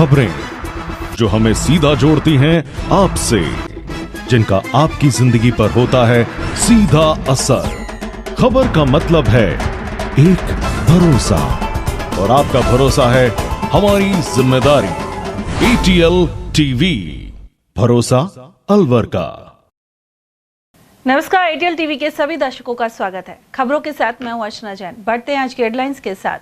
खबरें जो हमें सीधा जोड़ती हैं आपसे, जिनका आपकी जिंदगी पर होता है सीधा असर। खबर का मतलब है एक भरोसा, और आपका भरोसा है हमारी जिम्मेदारी। ATL टीवी, भरोसा अलवर का। नमस्कार, ATL टीवी के सभी दर्शकों का स्वागत है। खबरों के साथ मैं हूं अर्चना जैन। बढ़ते हैं आज की हेडलाइंस के साथ।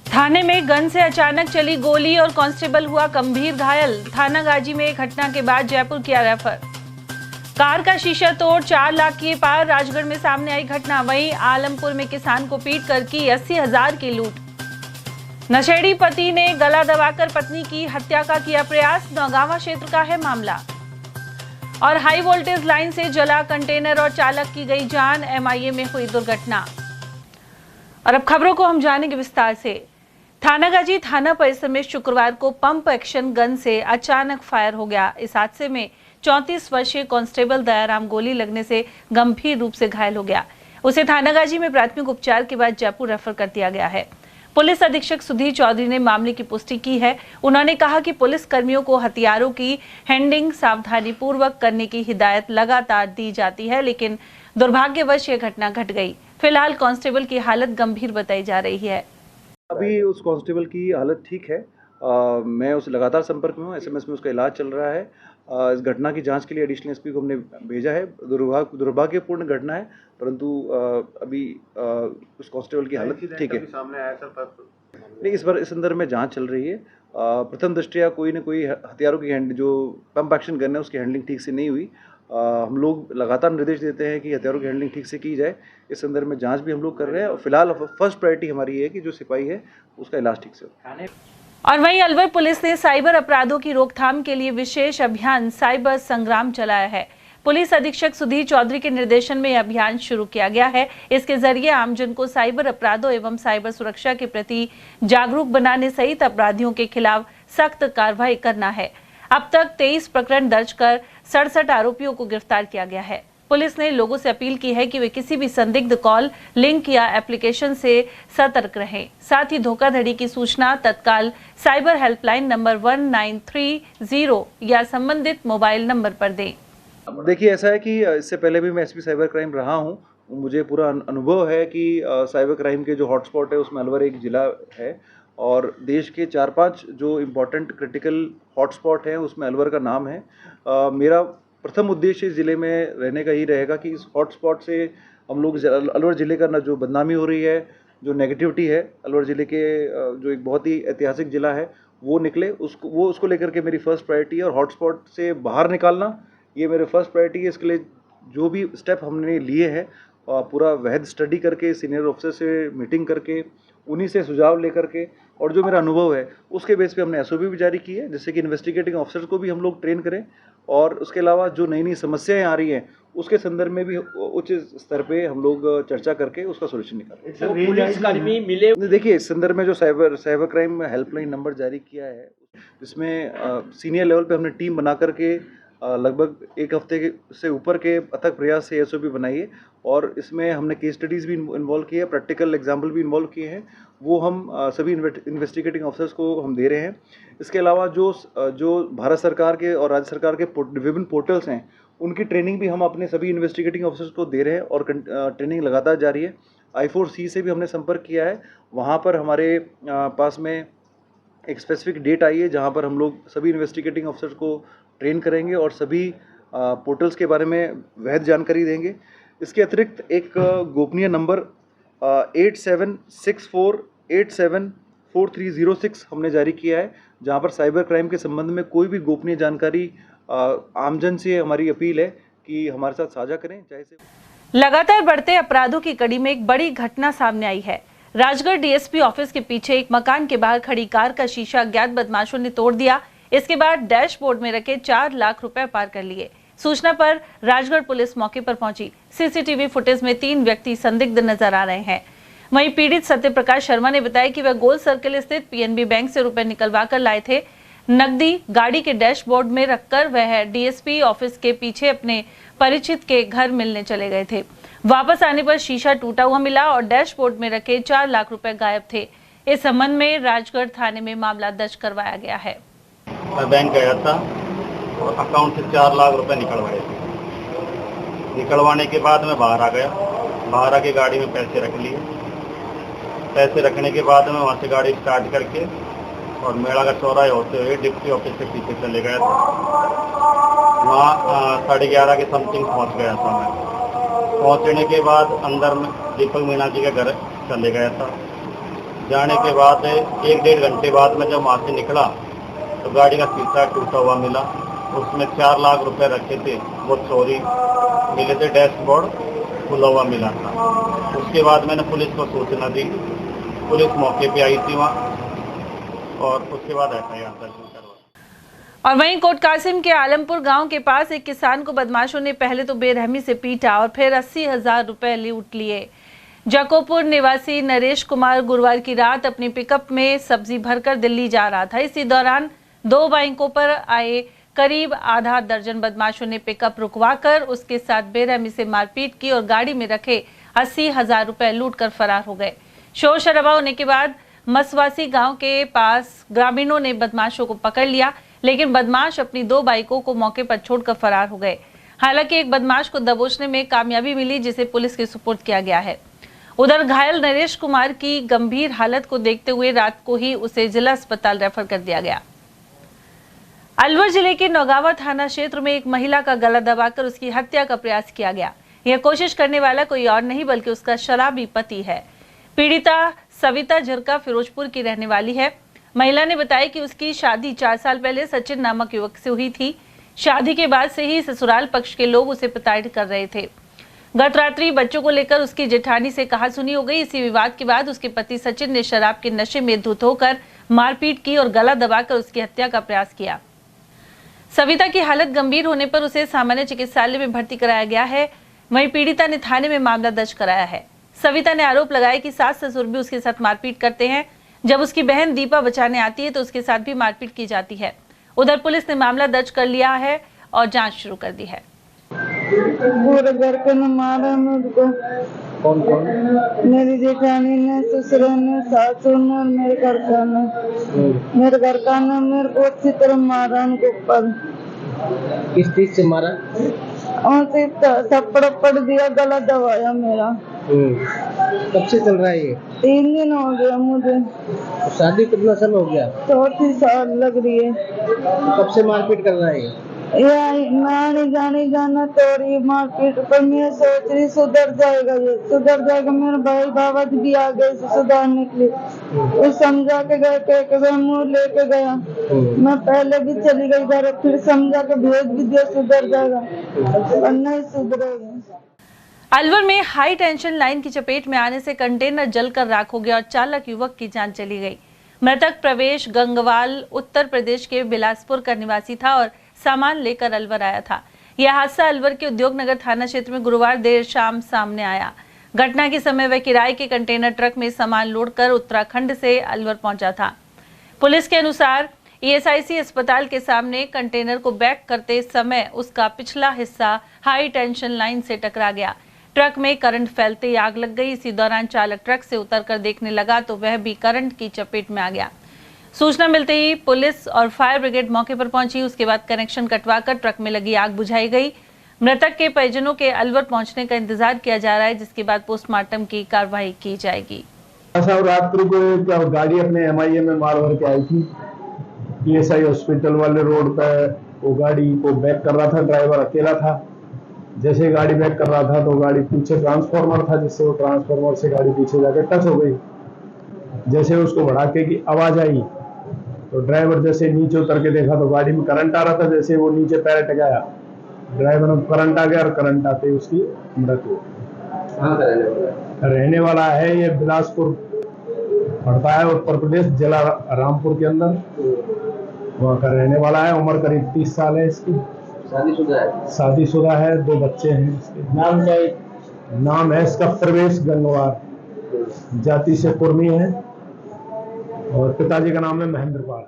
थाने में गन से अचानक चली गोली और कांस्टेबल हुआ गंभीर घायल। थाना गाजी में घटना के बाद जयपुर किया रेफर। कार का शीशा तोड़ 4 लाख के पार, राजगढ़ में सामने आई घटना। वहीं आलमपुर में किसान को पीट कर की 80,000 की लूट। नशेड़ी पति ने गला दबाकर पत्नी की हत्या का किया प्रयास। नौगावा क्षेत्र का है मामला। और हाई वोल्टेज लाइन से जला कंटेनर और चालक की गई जान। MIA में हुई दुर्घटना। और अब खबरों को हम जानेंगे विस्तार से। थानागाजी थाना परिसर में शुक्रवार को पंप एक्शन गन से अचानक फायर हो गया। इस हादसे में 34 वर्षीय कांस्टेबल दयाराम गोली लगने से गंभीर रूप से घायल हो गया। उसे थानागाजी में प्राथमिक उपचार के बाद जयपुर रेफर कर दिया गया है। पुलिस अधीक्षक सुधीर चौधरी ने मामले की पुष्टि की है। उन्होंने कहा कि पुलिस कर्मियों को हथियारों की हैंडलिंग सावधानी पूर्वक करने की हिदायत लगातार दी जाती है, लेकिन दुर्भाग्यवश यह घटना घट गई। फिलहाल कांस्टेबल की हालत गंभीर बताई जा रही है। अभी उस कांस्टेबल की हालत ठीक है। मैं उस लगातार संपर्क में हूँ। SMS में उसका इलाज चल रहा है। इस घटना की जांच के लिए एडिशनल SP को हमने भेजा है। दुर्भाग्यपूर्ण घटना है, परंतु अभी उस कांस्टेबल की हालत ठीक है। सामने आया सर, नहीं, इस बार इस संदर्भ में जांच चल रही है। प्रथम दृष्टया कोई न कोई हथियारों की जो पंप एक्शन गन है उसकी हैंडलिंग ठीक से नहीं हुई। हम लोग लगातार निर्देश देते हैं कि हथियारों की हैंडलिंग ठीक से की जाए। इस संदर्भ में जांच भी हम लोग कर रहे हैं और फिलहाल फर्स्ट प्रायोरिटी हमारी है कि जो सिपाही है उसका इलाज ठीक से हो। और वहीं अलवर पुलिस ने साइबर अपराधों की रोकथाम के लिए विशेष अभियान साइबर संग्राम चलाया है। पुलिस अधीक्षक सुधीर चौधरी के निर्देशन में यह अभियान शुरू किया गया है। इसके जरिए आमजन को साइबर अपराधों एवं साइबर सुरक्षा के प्रति जागरूक बनाने सहित अपराधियों के खिलाफ सख्त कार्रवाई करना है। अब तक 23 प्रकरण दर्ज कर 67 आरोपियों को गिरफ्तार किया गया है। पुलिस ने लोगों से अपील की है कि वे किसी भी संदिग्ध कॉल, लिंक या एप्लीकेशन से सतर्क रहें। साथ ही धोखाधड़ी की सूचना तत्काल साइबर हेल्पलाइन नंबर 1930 या संबंधित मोबाइल नंबर पर दें। देखिए, ऐसा है कि इससे पहले भी मैं SP साइबर क्राइम रहा हूं। मुझे पूरा अनुभव है कि साइबर क्राइम के जो हॉटस्पॉट है उसमें अलवर एक जिला है और देश के 4-5 जो इम्पोर्टेंट क्रिटिकल हॉटस्पॉट हैं उसमें अलवर का नाम है। मेरा प्रथम उद्देश्य इस ज़िले में रहने का ही रहेगा कि इस हॉटस्पॉट से हम लोग अलवर ज़िले का जो बदनामी हो रही है, जो नेगेटिविटी है अलवर ज़िले के, जो एक बहुत ही ऐतिहासिक ज़िला है, वो निकले। उसको लेकर के मेरी फर्स्ट प्रायोरिटी है और हॉटस्पॉट से बाहर निकालना ये मेरे फर्स्ट प्रायोरिटी है। इसके लिए जो भी स्टेप हमने लिए हैं पूरा वहद स्टडी करके, सीनियर ऑफिसर से मीटिंग करके, उन्हीं से सुझाव लेकर के और जो मेरा अनुभव है उसके बेस पे हमने SOP भी जारी की है, जिससे कि इन्वेस्टिगेटिंग ऑफिसर्स को भी हम लोग ट्रेन करें और उसके अलावा जो नई नई समस्याएं आ रही हैं उसके संदर्भ में भी उच्च स्तर पे हम लोग चर्चा करके उसका सोल्यूशन निकालें। पुलिसकर्मी मिले। देखिए, इस संदर्भ में जो साइबर क्राइम हेल्पलाइन नंबर जारी किया है जिसमें सीनियर लेवल पे हमने टीम बना करके लगभग 1 हफ्ते से ऊपर के अथक प्रयास से SOP बनाई है और इसमें हमने केस स्टडीज़ भी इन्वॉल्व किए हैं, प्रैक्टिकल एग्जाम्पल भी इन्वॉल्व किए हैं। वो हम सभी इन्वेस्टिगेटिंग ऑफिसर्स को हम दे रहे हैं। इसके अलावा जो भारत सरकार के और राज्य सरकार के विभिन्न पोर्टल्स हैं उनकी ट्रेनिंग भी हम अपने सभी इन्वेस्टिगेटिंग ऑफिसर्स को दे रहे हैं और ट्रेनिंग लगातार जारी है। I4C से भी हमने संपर्क किया है। वहाँ पर हमारे पास में एक स्पेसिफिक डेट आई है जहाँ पर हम लोग सभी इन्वेस्टिगेटिंग ऑफिसर्स को ट्रेन करेंगे और सभी पोर्टल्स के बारे में वहद जानकारी देंगे। इसके अतिरिक्त एक गोपनीय नंबर 8764874306 हमने जारी किया है, जहां पर साइबर क्राइम के संबंध में कोई भी गोपनीय जानकारी आमजन से हमारी अपील है कि हमारे साथ साझा करें। चाहे से लगातार बढ़ते अपराधों की कड़ी में एक बड़ी घटना सामने आई है। राजगढ़ DSP ऑफिस के पीछे एक मकान के बाहर खड़ी कार का शीशा अज्ञात बदमाशों ने तोड़ दिया। इसके बाद डैशबोर्ड में रखे 4 लाख रुपए पार कर लिए। सूचना पर राजगढ़ पुलिस मौके पर पहुंची। CCTV फुटेज में 3 व्यक्ति संदिग्ध नजर आ रहे हैं। वहीं पीड़ित सत्य प्रकाश शर्मा ने बताया कि वह गोल सर्कल स्थित PNB बैंक से रुपए निकलवा कर लाए थे। नकदी गाड़ी के डैशबोर्ड में रखकर वह DSP ऑफिस के पीछे अपने परिचित के घर मिलने चले गए थे। वापस आने पर शीशा टूटा हुआ मिला और डैशबोर्ड में रखे 4 लाख रुपए गायब थे। इस संबंध में राजगढ़ थाने में मामला दर्ज करवाया गया है। मैं बैंक गया था और अकाउंट से 4 लाख रुपए निकलवाए थे। निकलवाने के बाद मैं बाहर आ गया। बाहर आके गाड़ी में पैसे रख लिए। पैसे रखने के बाद मैं वहाँ से गाड़ी स्टार्ट करके और मेला का चौराहे होते हुए डिप्टी ऑफिस के पीछे चले गया था। वहाँ 11:30 के समथिंग पहुँच गया था मैं। पहुँचने के बाद अंदर में दीपक मीणा जी के घर चले गया था। जाने के बाद 1-1.5 घंटे बाद में जब वहाँ से निकला तो गाड़ी का शीशा टूटा हुआ मिला। उसमें 4 लाख रुपए रखे थे, वो चोरी मिले थे। डैशबोर्ड खुला हुआ मिला था। उसके बाद मैंने पुलिस को सूचना दी। पुलिस मौके पे आई थी वहाँ और उसके बाद FIR दर्ज करवाई। और वहीं कोट कासिम के आलमपुर गांव के पास एक किसान को बदमाशों ने पहले तो बेरहमी से पीटा और फिर 80,000 रुपए लूट लिए। जकोपुर निवासी नरेश कुमार गुरुवार की रात अपनी पिकअप में सब्जी भरकर दिल्ली जा रहा था। इसी दौरान 2 बाइकों पर आए करीब आधा दर्जन बदमाशों ने पिकअप रुकवाकर उसके साथ बेरहमी से मारपीट की और गाड़ी में रखे 80,000 रुपए लूट कर फरार हो गए। शोर शराबा होने के बाद मसवासी गांव के पास ग्रामीणों ने बदमाशों को पकड़ लिया, लेकिन बदमाश अपनी 2 बाइकों को मौके पर छोड़कर फरार हो गए। हालांकि एक बदमाश को दबोचने में कामयाबी मिली, जिसे पुलिस के सुपुर्द किया गया है। उधर घायल नरेश कुमार की गंभीर हालत को देखते हुए रात को ही उसे जिला अस्पताल रेफर कर दिया गया। अलवर जिले के नौगावा थाना क्षेत्र में एक महिला का गला दबाकर उसकी हत्या का प्रयास किया गया। यह कोशिश करने वाला कोई और नहीं बल्कि उसका शराबी पति है। पीड़िता सविता झरका फिरोजपुर की रहने वाली है। महिला ने बताया कि उसकी शादी 4 साल पहले सचिन नामक युवक से हुई थी। शादी के बाद से ही ससुराल पक्ष के लोग उसे प्रताड़ित कर रहे थे। गत रात्रि बच्चों को लेकर उसकी जेठानी से कहासुनी हो गई। इसी विवाद के बाद उसके पति सचिन ने शराब के नशे में धुत होकर मारपीट की और गला दबाकर उसकी हत्या का प्रयास किया। सविता की हालत गंभीर होने पर उसे सामान्य चिकित्सालय में भर्ती कराया गया है। वहीं पीड़िता ने थाने में मामला दर्ज कराया है। सविता ने आरोप लगाया कि सास ससुर भी उसके साथ मारपीट करते हैं। जब उसकी बहन दीपा बचाने आती है तो उसके साथ भी मारपीट की जाती है। उधर पुलिस ने मामला दर्ज कर लिया है और जांच शुरू कर दी है। पूरे घर के ने मारा मुझको। कौन कौन? मेरी जेठानी ने, ससुर ने, सासू ने और मेरे घर का ने। मेरे घर का ने मेरे को अच्छी तरह मारा उनके ऊपर। किस चीज से मारा? और थप्पड़ पड़ दिया, गला दबाया मेरा। कब से चल रहा है ये? 3 दिन हो गया मुझे। तो शादी कितना साल हो गया? 34 साल लग रही है। तो कब से मारपीट कर रहा है ये? मैं जाना तोड़ी मारपीट पर मैं सोच रही सुधर जाएगा, ये सुधर जाएगा। मेरे भाई बाबा भी आ गए सुधारने के लिए। वो समझा के गए, कह के गए, मुँह लेके गया। मैं पहले भी चली गई घर, फिर समझा के भेज भी दिया, सुधर जाएगा और नहीं सुधरेगा। अलवर में हाई टेंशन लाइन की चपेट में आने से कंटेनर जलकर राख हो गया और चालक युवक की जान चली गई। मृतक प्रवेश गंगवाल उत्तर प्रदेश के बिलासपुर का निवासी था और सामान लेकर अलवर आया था। यह हादसा अलवर के उद्योगनगर थाना क्षेत्र में गुरुवार देर शाम सामने आया। घटना के समय वह किराए के कंटेनर ट्रक में सामान लोडकर उत्तराखंड से अलवर पहुंचा था। पुलिस के अनुसार ESIC अस्पताल के सामने कंटेनर को बैक करते समय उसका पिछला हिस्सा हाई टेंशन लाइन से टकरा गया। ट्रक में करंट फैलते ही आग लग गई। इसी दौरान चालक ट्रक से उतरकर देखने लगा तो वह भी करंट की चपेट में आ गया। सूचना मिलते ही पुलिस और फायर ब्रिगेड मौके पर पहुंची। उसके बाद कनेक्शन कटवाकर ट्रक में लगी आग बुझाई गई। मृतक के परिजनों के अलवर पहुंचने का इंतजार किया जा रहा है, जिसके बाद पोस्टमार्टम की कार्रवाई की जाएगी। रात्रि को गाड़ी अपने MIA में माल भर के आई थी। ESI हॉस्पिटल वाले रोड पे वो गाड़ी को बैक कर रहा था। ड्राइवर अकेला था। जैसे गाड़ी बैक कर रहा था तो गाड़ी पीछे ट्रांसफार्मर था, जिससे वो ट्रांसफार्मर से गाड़ी पीछे जाकर टच हो गई। जैसे उसको भड़ाके की आवाज आई तो ड्राइवर जैसे नीचे उतर के देखा तो गाड़ी में करंट आ रहा था। जैसे वो नीचे पैर टिकाया, ड्राइवर में करंट आ गया और करंट आते ही उसकी मृत्यु। कहाँ का रहने वाला है ये बिलासपुर पड़ता है, उत्तर प्रदेश, जिला रामपुर के अंदर वहाँ का रहने वाला है। उम्र करीब 30 साल है इसकी। शादीशुदा है? शादीशुदा है, 2 बच्चे हैं इसके। नाम क्या है? नाम है इसका प्रवेश गंगवार, जाति से कुर्मी है और पिताजी का नाम है महेंद्र पाल।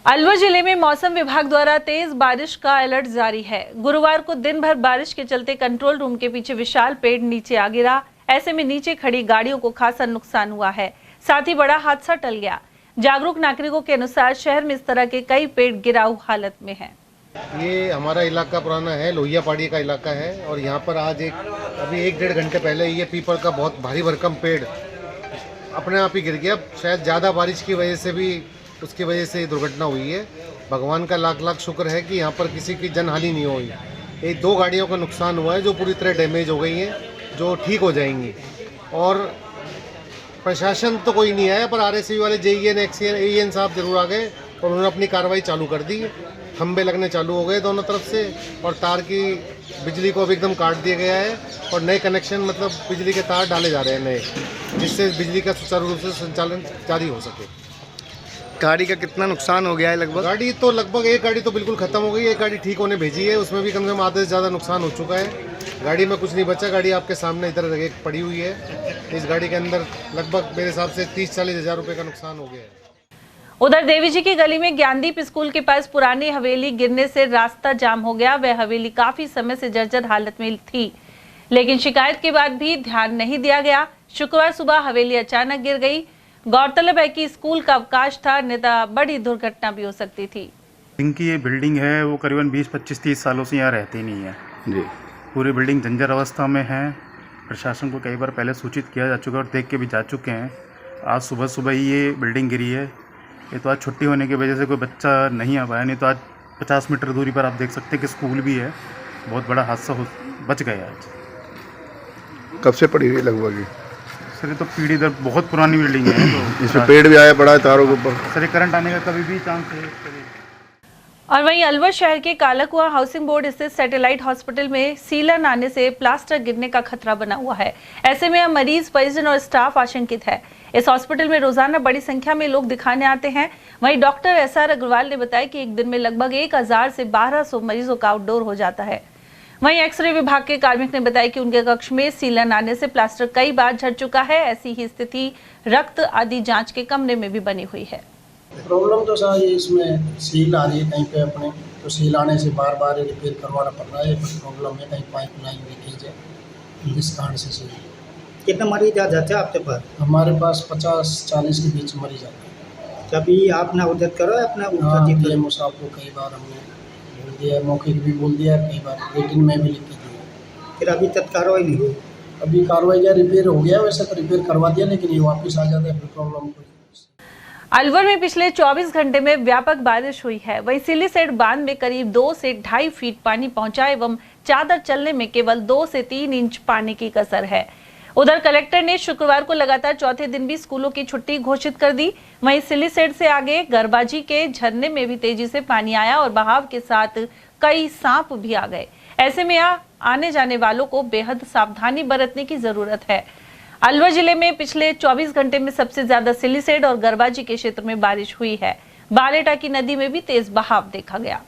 अलवर जिले में मौसम विभाग द्वारा तेज बारिश का अलर्ट जारी है। गुरुवार को दिन भर बारिश के चलते कंट्रोल रूम के पीछे विशाल पेड़ नीचे आ गिरा। ऐसे में नीचे खड़ी गाड़ियों को खासा नुकसान हुआ है, साथ ही बड़ा हादसा टल गया। जागरूक नागरिकों के अनुसार शहर में इस तरह के कई पेड़ गिराऊ हालत में हैं। ये हमारा इलाका पुराना है, लोहिया पहाड़ी का इलाका है और यहाँ पर आज अभी 1-1.5 घंटे पहले ये पीपल का बहुत भारी भरकम पेड़ अपने आप ही गिर गया। शायद ज़्यादा बारिश की वजह से भी उसकी वजह से दुर्घटना हुई है। भगवान का लाख लाख शुक्र है कि यहाँ पर किसी की जनहानि नहीं हुई। ये 2 गाड़ियों का नुकसान हुआ है जो पूरी तरह डैमेज हो गई हैं, जो ठीक हो जाएंगी। और प्रशासन तो कोई नहीं आया, पर आरएससी वाले जेईएन एक्सीएन साहब जरूर आ गए और उन्होंने अपनी कार्रवाई चालू कर दी। खंबे लगने चालू हो गए दोनों तरफ से और तार की बिजली को भी एकदम काट दिया गया है और नए कनेक्शन मतलब बिजली के तार डाले जा रहे हैं नए, जिससे बिजली का सुचारू रूप से संचालन जारी हो सके। गाड़ी का कितना नुकसान हो गया है लगभग? गाड़ी तो लगभग एक गाड़ी तो बिल्कुल खत्म हो गई, एक गाड़ी ठीक होने भेजी है, उसमें भी कम से कम आधे से ज़्यादा नुकसान हो चुका है। गाड़ी में कुछ नहीं बचा, गाड़ी आपके सामने इधर एक पड़ी हुई है। इस गाड़ी के अंदर लगभग मेरे हिसाब से 30-40 हज़ार रुपये का नुकसान हो गया है। उधर देवी जी की गली में ज्ञानदीप स्कूल के पास पुरानी हवेली गिरने से रास्ता जाम हो गया। वह हवेली काफी समय से जर्जर हालत में थी, लेकिन शिकायत के बाद भी ध्यान नहीं दिया गया। शुक्रवार सुबह हवेली अचानक गिर गई। गौरतलब है कि स्कूल का अवकाश था, अन्यथा बड़ी दुर्घटना भी हो सकती थी। इनकी ये बिल्डिंग है वो करीबन 20-25-30 सालों से यहाँ रहती नहीं है जी। पूरी बिल्डिंग जंजर अवस्था में है। प्रशासन को कई बार पहले सूचित किया जा चुका है और देख के भी जा चुके हैं। आज सुबह सुबह ही ये बिल्डिंग गिरी है। ये तो आज छुट्टी होने की वजह से कोई बच्चा नहीं आ पाया, नहीं तो आज 50 मीटर दूरी पर आप देख सकते हैं कि स्कूल भी है। बहुत बड़ा हादसा बच गया आज। कब से पड़ी हुई लगभग? सर ये तो पीढ़ी दर बहुत पुरानी बिल्डिंग है, तो इसमें पेड़ भी आया पड़ा है तारों के ऊपर। सर करंट आने का कभी भी चांस है। और वहीं अलवर शहर के कालाकुआ हाउसिंग बोर्ड स्थित सैटेलाइट हॉस्पिटल में सीलन आने से प्लास्टर गिरने का खतरा बना हुआ है। ऐसे में मरीज, परिजन और स्टाफ आशंकित है। इस हॉस्पिटल में रोजाना बड़ी संख्या में लोग दिखाने आते हैं। वहीं डॉक्टर SR अग्रवाल ने बताया कि एक दिन में लगभग 1000 से 1200 मरीजों का आउटडोर हो जाता है। वहीं एक्सरे विभाग के कार्मिक ने बताया कि उनके कक्ष में सीलन आने से प्लास्टर कई बार झड़ चुका है। ऐसी ही स्थिति रक्त आदि जांच के कमरे में भी बनी हुई है। प्रॉब्लम तो सर इसमें सील आ रही है कहीं पे अपने, तो सील आने से बार बार रिपेयर करवाना पड़ रहा है। कुछ प्रॉब्लम है, कहीं पाइप लाइन लीकेज है, इस कारण से सील। कितने मरीज आ जाते हैं आपके पास? हमारे पास 50-40 के बीच मरीज आते हैं। कभी आपने उद्यत करो अपना DMO साहब को कई बार हमने बोल दिया, मौखिक भी बोल दिया, कई बार रेटिंग में भी लिख के दिया, फिर अभी तक कार्रवाई नहीं हुई। अभी कार्रवाई क्या, रिपेयर हो गया, वैसे तो रिपेयर करवा दिया, लेकिन ये वापस आ जाता है फिर प्रॉब्लम को। अलवर में पिछले 24 घंटे में व्यापक बारिश हुई है। वहीं सिलीसेट बांध में करीब 2 से 2.5 फीट पानी पहुंचा एवं चादर चलने में केवल 2 से 3 इंच पानी की कसर है। उधर कलेक्टर ने शुक्रवार को लगातार चौथे दिन भी स्कूलों की छुट्टी घोषित कर दी। वहीं सिलीसेट से आगे गरबाजी के झरने में भी तेजी से पानी आया और बहाव के साथ कई सांप भी आ गए। ऐसे में आने जाने वालों को बेहद सावधानी बरतने की जरूरत है। अलवर जिले में पिछले 24 घंटे में सबसे ज्यादा सिलीसेट और गरबाजी के क्षेत्र में बारिश हुई है। बालेटा की नदी में भी तेज बहाव देखा गया।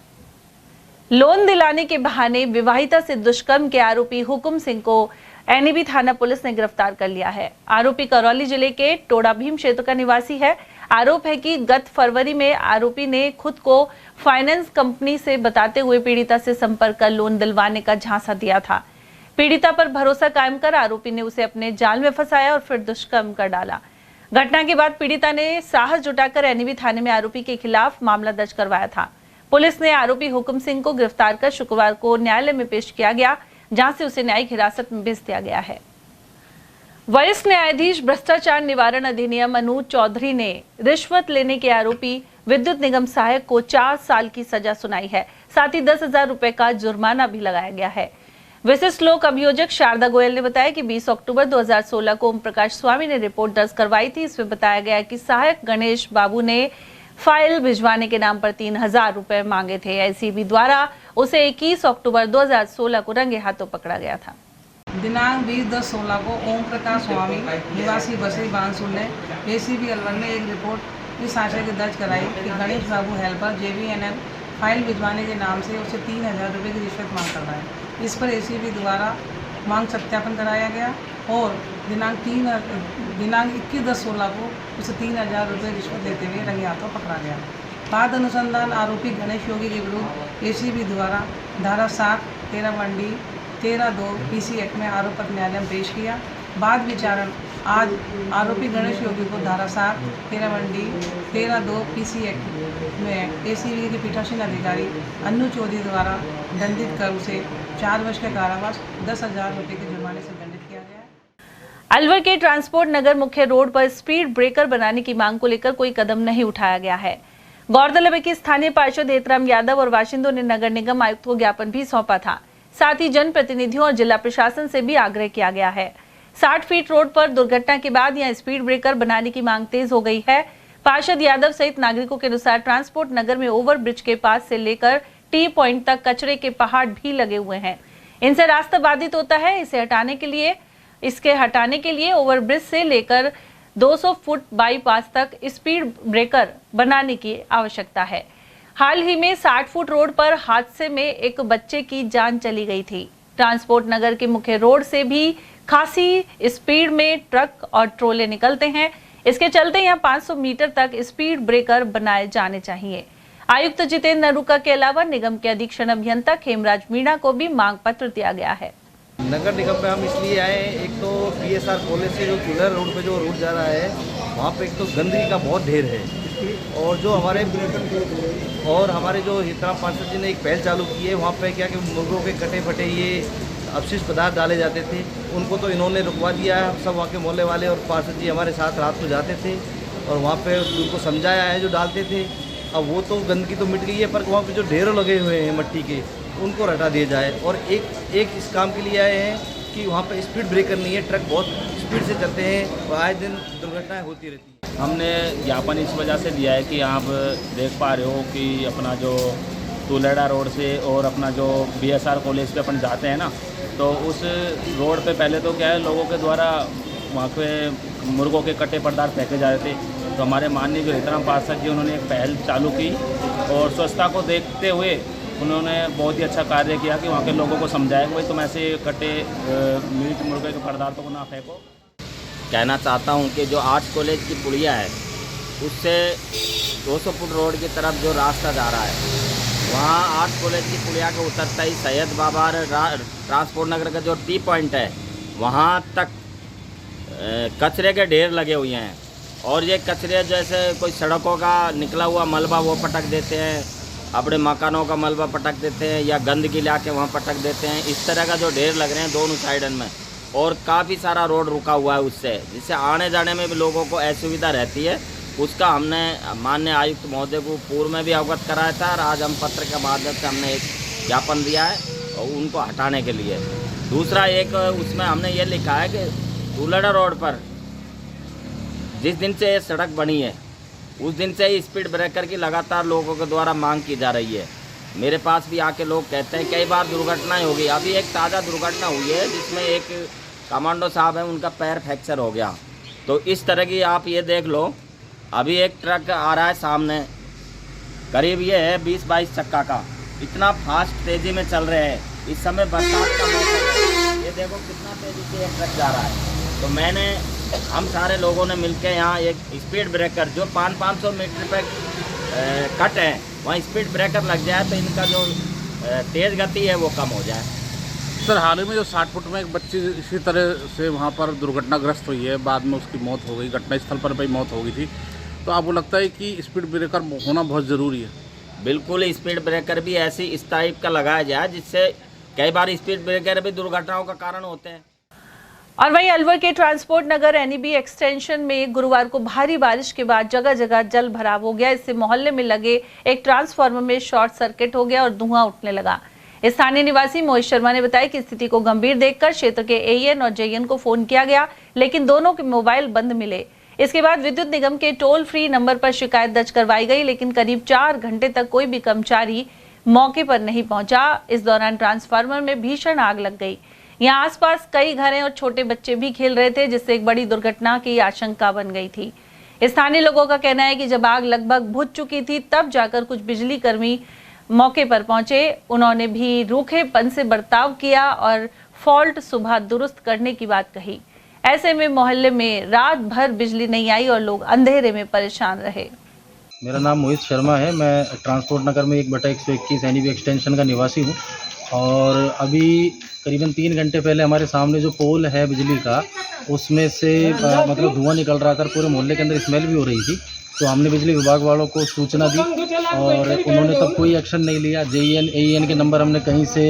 लोन दिलाने के बहाने विवाहिता से दुष्कर्म के आरोपी हुकुम सिंह को NAB थाना पुलिस ने गिरफ्तार कर लिया है। आरोपी करौली जिले के टोड़ा भीम क्षेत्र का निवासी है। आरोप है कि गत फरवरी में आरोपी ने खुद को फाइनेंस कंपनी से बताते हुए पीड़िता से संपर्क कर लोन दिलवाने का झांसा दिया था। पीड़िता पर भरोसा कायम कर आरोपी ने उसे अपने जाल में फंसाया और फिर दुष्कर्म कर डाला। घटना के बाद पीड़िता ने साहस जुटाकर NAB थाने में आरोपी के खिलाफ मामला दर्ज करवाया था। पुलिस ने आरोपी हुकुम सिंह को गिरफ्तार कर शुक्रवार को न्यायालय में पेश किया गया, जहां से उसे न्यायिक हिरासत में भेज दिया गया है। वरिष्ठ न्यायाधीश भ्रष्टाचार निवारण अधिनियम अनुज चौधरी ने रिश्वत लेने के आरोपी विद्युत निगम सहायक को 4 साल की सजा सुनाई है। साथ ही 10,000 रुपए का जुर्माना भी लगाया गया है। विशिष्ट लोक अभियोजक शारदा गोयल ने बताया कि 20 अक्टूबर 2016 को ओम प्रकाश स्वामी ने रिपोर्ट दर्ज करवाई थी। इसमें बताया गया कि सहायक गणेश बाबू ने फाइल भिजवाने के नाम पर 3,000 रुपए मांगे थे। ACB द्वारा उसे 21 अक्टूबर 2016 को रंगे हाथों पकड़ा गया था। दिनांक 20/10/16 को ओम प्रकाश स्वामी निवासी बसरी बांसुर ने ACB अलवर में एक रिपोर्ट इस आशय की दर्ज कराई कि गणेश बाबू हेल्पर JVNL फाइल भिजवाने के नाम से उसे 3,000 रुपये की रिश्वत मांग कर रहा है। इस पर ACB द्वारा मांग सत्यापन कराया गया और दिनांक 21/10/16 को उसे 3,000 रुपये रिश्वत देते हुए रंगे हाथों पकड़ा गया। बाद अनुसंधान आरोपी गणेश योगी के विरुद्ध एसीबी द्वारा धारा 7, 13 बंडी 13(2) पीसी एक्ट में आरोप पत्र न्यायालय में पेश किया। बाद विचारण आज आरोपी गणेश योगी को धारा 7, 13 बंडी 13(2) पीसी एक्ट में एसीबी के पीठासीन अधिकारी अन्नू चौधरी द्वारा दंडित कर उसे 4 वर्ष का कारावास 10,000 रुपये के जुर्माने से दंडित किया गया है। अलवर के ट्रांसपोर्ट नगर मुख्य रोड पर स्पीड ब्रेकर बनाने की मांग को लेकर कोई कदम नहीं उठाया गया है। गौरतलब है कि स्थानीय पार्षद हेतराम यादव और बाशिंदों ने नगर निगम आयुक्त को ज्ञापन भी सौंपा था। साथ ही जनप्रतिनिधियों और जिला प्रशासन से भी आग्रह किया गया है। 60 फीट रोड पर दुर्घटना के बाद यहां स्पीड ब्रेकर बनाने की मांग तेज हो गई है। पार्षद यादव सहित नागरिकों के अनुसार ट्रांसपोर्ट नगर में ओवर ब्रिज के पास से लेकर टी पॉइंट तक कचरे के पहाड़ भी लगे हुए हैं। इनसे रास्ता बाधित होता है। इसके हटाने के लिए ओवर ब्रिज से लेकर 200 फुट बाईपास तक स्पीड ब्रेकर बनाने की आवश्यकता है। हाल ही में 60 फुट रोड पर हादसे में एक बच्चे की जान चली गई थी। ट्रांसपोर्ट नगर के मुख्य रोड से भी खासी स्पीड में ट्रक और ट्रोले निकलते हैं। इसके चलते यहाँ 500 मीटर तक स्पीड ब्रेकर बनाए जाने चाहिए। आयुक्त जितेंद्र नरूका के अलावा निगम के अधीक्षण अभियंता खेमराज मीणा को भी मांग पत्र दिया गया है। नगर निगम में हम इसलिए आए, एक तो PSR कॉलेज से जो चूल्हा रोड पे जो रोड जा रहा है वहाँ पे एक तो गंदगी का बहुत ढेर है, और जो हमारे जो हेतराम पार्षद जी ने एक पहल चालू की है, वहाँ पे क्या कि मुर्गों के कटे फटे ये अपशिष्ट पदार्थ डाले जाते थे, उनको तो इन्होंने रुकवा दिया है। सब वहाँ के मोहल्ले वाले और पार्षद जी हमारे साथ रात को जाते थे और वहाँ पे उनको समझाया है जो डालते थे। अब वो तो गंदगी तो मिट गई है, पर वहाँ पे जो ढेरों लगे हुए हैं मट्टी के, उनको हटा दिया जाए। और एक इस काम के लिए आए हैं कि वहाँ पे स्पीड ब्रेकर नहीं है, ट्रक बहुत स्पीड से चलते हैं और आए दिन दुर्घटनाएं होती रहती हैं। हमने ज्ञापन इस वजह से दिया है कि आप देख पा रहे हो कि अपना जो तुलेड़ा रोड से और अपना जो BSR कॉलेज पे अपन जाते हैं ना, तो उस रोड पे पहले तो क्या है, लोगों के द्वारा वहाँ पे मुर्गों के कटे पदार्थ फेंके जा रहे थे। तो हमारे माननीय जो हेतराम पार्षद जी, उन्होंने एक पहल चालू की और स्वच्छता को देखते हुए उन्होंने बहुत ही अच्छा कार्य किया कि वहाँ के लोगों को समझाया कि भाई तुम ऐसे कटे मीट मुर्गे के पदार्थों को ना फेंको। कहना चाहता हूँ कि जो आर्ट्स कॉलेज की पुलिया है, उससे 200 फुट रोड की तरफ जो रास्ता जा रहा है, वहाँ आर्ट्स कॉलेज की पुलिया के उतरता ही सैयद बाबा ट्रांसपोर्ट नगर का जो टी पॉइंट है, वहाँ तक कचरे के ढेर लगे हुए हैं। और ये कचरे जैसे कोई सड़कों का निकला हुआ मलबा वो पटक देते हैं, अपने मकानों का मलबा पटक देते हैं, या गंदगी ला के वहाँ पटक देते हैं। इस तरह का जो ढेर लग रहे हैं दोनों साइडन में, और काफ़ी सारा रोड रुका हुआ है उससे, जिससे आने जाने में भी लोगों को असुविधा रहती है। उसका हमने माननीय आयुक्त महोदय को पूर्व में भी अवगत कराया था और आज हम पत्र के माध्यम से हमने एक ज्ञापन दिया है और उनको हटाने के लिए। दूसरा एक उसमें हमने ये लिखा है कि तुलेड़ा रोड पर जिस दिन से ये सड़क बनी है उस दिन से ही स्पीड ब्रेकर की लगातार लोगों के द्वारा मांग की जा रही है। मेरे पास भी आके लोग कहते हैं, कई बार दुर्घटनाएं हो गई। अभी एक ताज़ा दुर्घटना हुई है जिसमें एक कमांडो साहब है, उनका पैर फ्रैक्चर हो गया। तो इस तरह की आप ये देख लो, अभी एक ट्रक आ रहा है सामने, करीब ये है 20-22 चक्का का, इतना फास्ट तेज़ी में चल रहे हैं। इस समय बरसात का मौसम है, ये देखो कितना तेज़ी से एक ट्रक जा रहा है। तो हम सारे लोगों ने मिलकर यहाँ एक स्पीड ब्रेकर जो 500 मीटर पर कट है, वहाँ स्पीड ब्रेकर लग जाए तो इनका जो तेज़ गति है वो कम हो जाए। सर, हाल ही में जो 60 फुट में एक बच्ची इसी तरह से वहाँ पर दुर्घटनाग्रस्त हुई है, बाद में उसकी मौत हो गई, घटनास्थल पर ही मौत हो गई थी। तो आपको लगता है कि स्पीड ब्रेकर होना बहुत ज़रूरी है? बिल्कुल, स्पीड ब्रेकर भी ऐसी इस टाइप का लगाया जाए जिससे कई बार स्पीड ब्रेकर भी दुर्घटनाओं का कारण होते हैं। और वहीं अलवर के ट्रांसपोर्ट नगर NEB एक्सटेंशन में गुरुवार को भारी बारिश के बाद जगह जगह जल भराव हो गया। इससे मोहल्ले में लगे एक ट्रांसफार्मर में शॉर्ट सर्किट हो गया और धुआं उठने लगा। स्थानीय निवासी मोहित शर्मा ने बताया कि स्थिति को गंभीर देखकर क्षेत्र के AN और JN को फोन किया गया, लेकिन दोनों के मोबाइल बंद मिले। इसके बाद विद्युत निगम के टोल फ्री नंबर पर शिकायत दर्ज करवाई गई, लेकिन करीब 4 घंटे तक कोई भी कर्मचारी मौके पर नहीं पहुंचा। इस दौरान ट्रांसफार्मर में भीषण आग लग गई। यहाँ आसपास कई घरें और छोटे बच्चे भी खेल रहे थे, जिससे एक बड़ी दुर्घटना की आशंका बन गई थी। स्थानीय लोगों का कहना है कि जब आग लगभग बुझ चुकी थी तब जाकर कुछ बिजली कर्मी मौके पर पहुंचे। उन्होंने भी रूखेपन से बर्ताव किया और फॉल्ट सुबह दुरुस्त करने की बात कही। ऐसे में मोहल्ले में रात भर बिजली नहीं आई और लोग अंधेरे में परेशान रहे। मेरा नाम मोहित शर्मा है। मैं ट्रांसपोर्ट नगर में 1/121 NEB एक्सटेंशन का निवासी हूँ और अभी करीबन 3 घंटे पहले हमारे सामने जो पोल है बिजली का, उसमें से मतलब धुआं निकल रहा था, पूरे मोहल्ले के अंदर स्मेल भी हो रही थी। तो हमने बिजली विभाग वालों को सूचना दी और उन्होंने तब कोई एक्शन नहीं लिया। JEN AEN के नंबर हमने कहीं से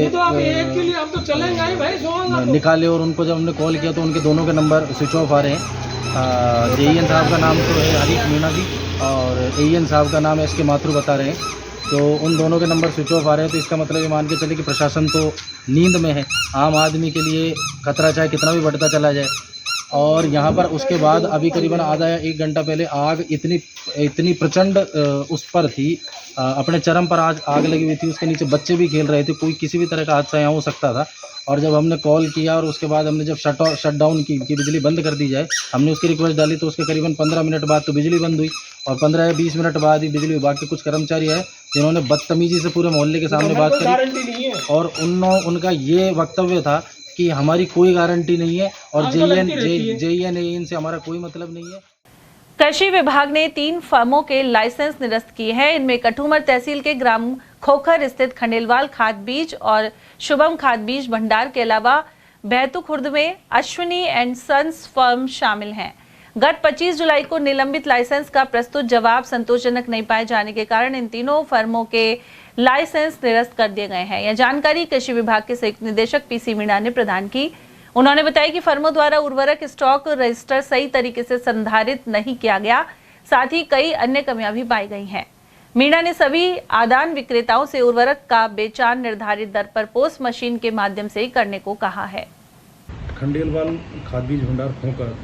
निकाले और उनको जब हमने कॉल किया तो उनके दोनों के नंबर स्विच ऑफ आ रहे हैं। JEN साहब का नाम तो है हरीश मीणा जी और AEN साहब का नाम SK माथुर बता रहे हैं। तो उन दोनों के नंबर स्विच ऑफ आ रहे हैं। तो इसका मतलब ये मान के चले कि प्रशासन तो नींद में है। आम आदमी के लिए खतरा चाहे कितना भी बढ़ता चला जाए। और यहाँ पर उसके बाद अभी करीबन आधा या 1 घंटा पहले आग इतनी प्रचंड उस पर थी, अपने चरम पर आग लगी हुई थी। उसके नीचे बच्चे भी खेल रहे थे, कोई किसी भी तरह का हादसा यहाँ हो सकता था। और जब हमने कॉल किया और उसके बाद हमने जब शट डाउन की कि बिजली बंद कर दी जाए, हमने उसकी रिक्वेस्ट डाली तो उसके करीबन 15 मिनट बाद तो बिजली बंद हुई और 15 या 20 मिनट बाद ही बिजली विभाग के कुछ कर्मचारी आए जिन्होंने बदतमीजी से पूरे मोहल्ले के सामने बात करी और उनका ये वक्तव्य था कि हमारी कोई गारंटी नहीं है और JEN AEN से हमारा कोई मतलब नहीं है। कृषि विभाग ने 3 फर्मों के लाइसेंस निरस्त किए हैं। इनमें कठूमर तहसील के ग्राम खोखर स्थित खंडेलवाल खाद बीज और शुभम खाद बीज भंडार के अलावा बैतू खुर्द में अश्विनी एंड सन्स फर्म शामिल हैं। गत 25 जुलाई को निलंबित लाइसेंस का प्रस्तुत जवाब संतोषजनक नहीं पाए जाने के कारण इन तीनों फर्मों के लाइसेंस निरस्त कर दिए गए हैं। यह जानकारी कृषि विभाग के संयुक्त निदेशक PC मीणा ने प्रदान की। उन्होंने बताया कि फर्मों द्वारा उर्वरक स्टॉक रजिस्टर सही तरीके से संधारित नहीं किया गया, साथ ही कई अन्य कमियां भी पाई गई हैं। मीणा ने सभी आदान विक्रेताओं से उर्वरक का बेचान निर्धारित दर पर पोस्ट मशीन के माध्यम से करने को कहा है। खंडेलवाल खाद बीज भंडार खोकर,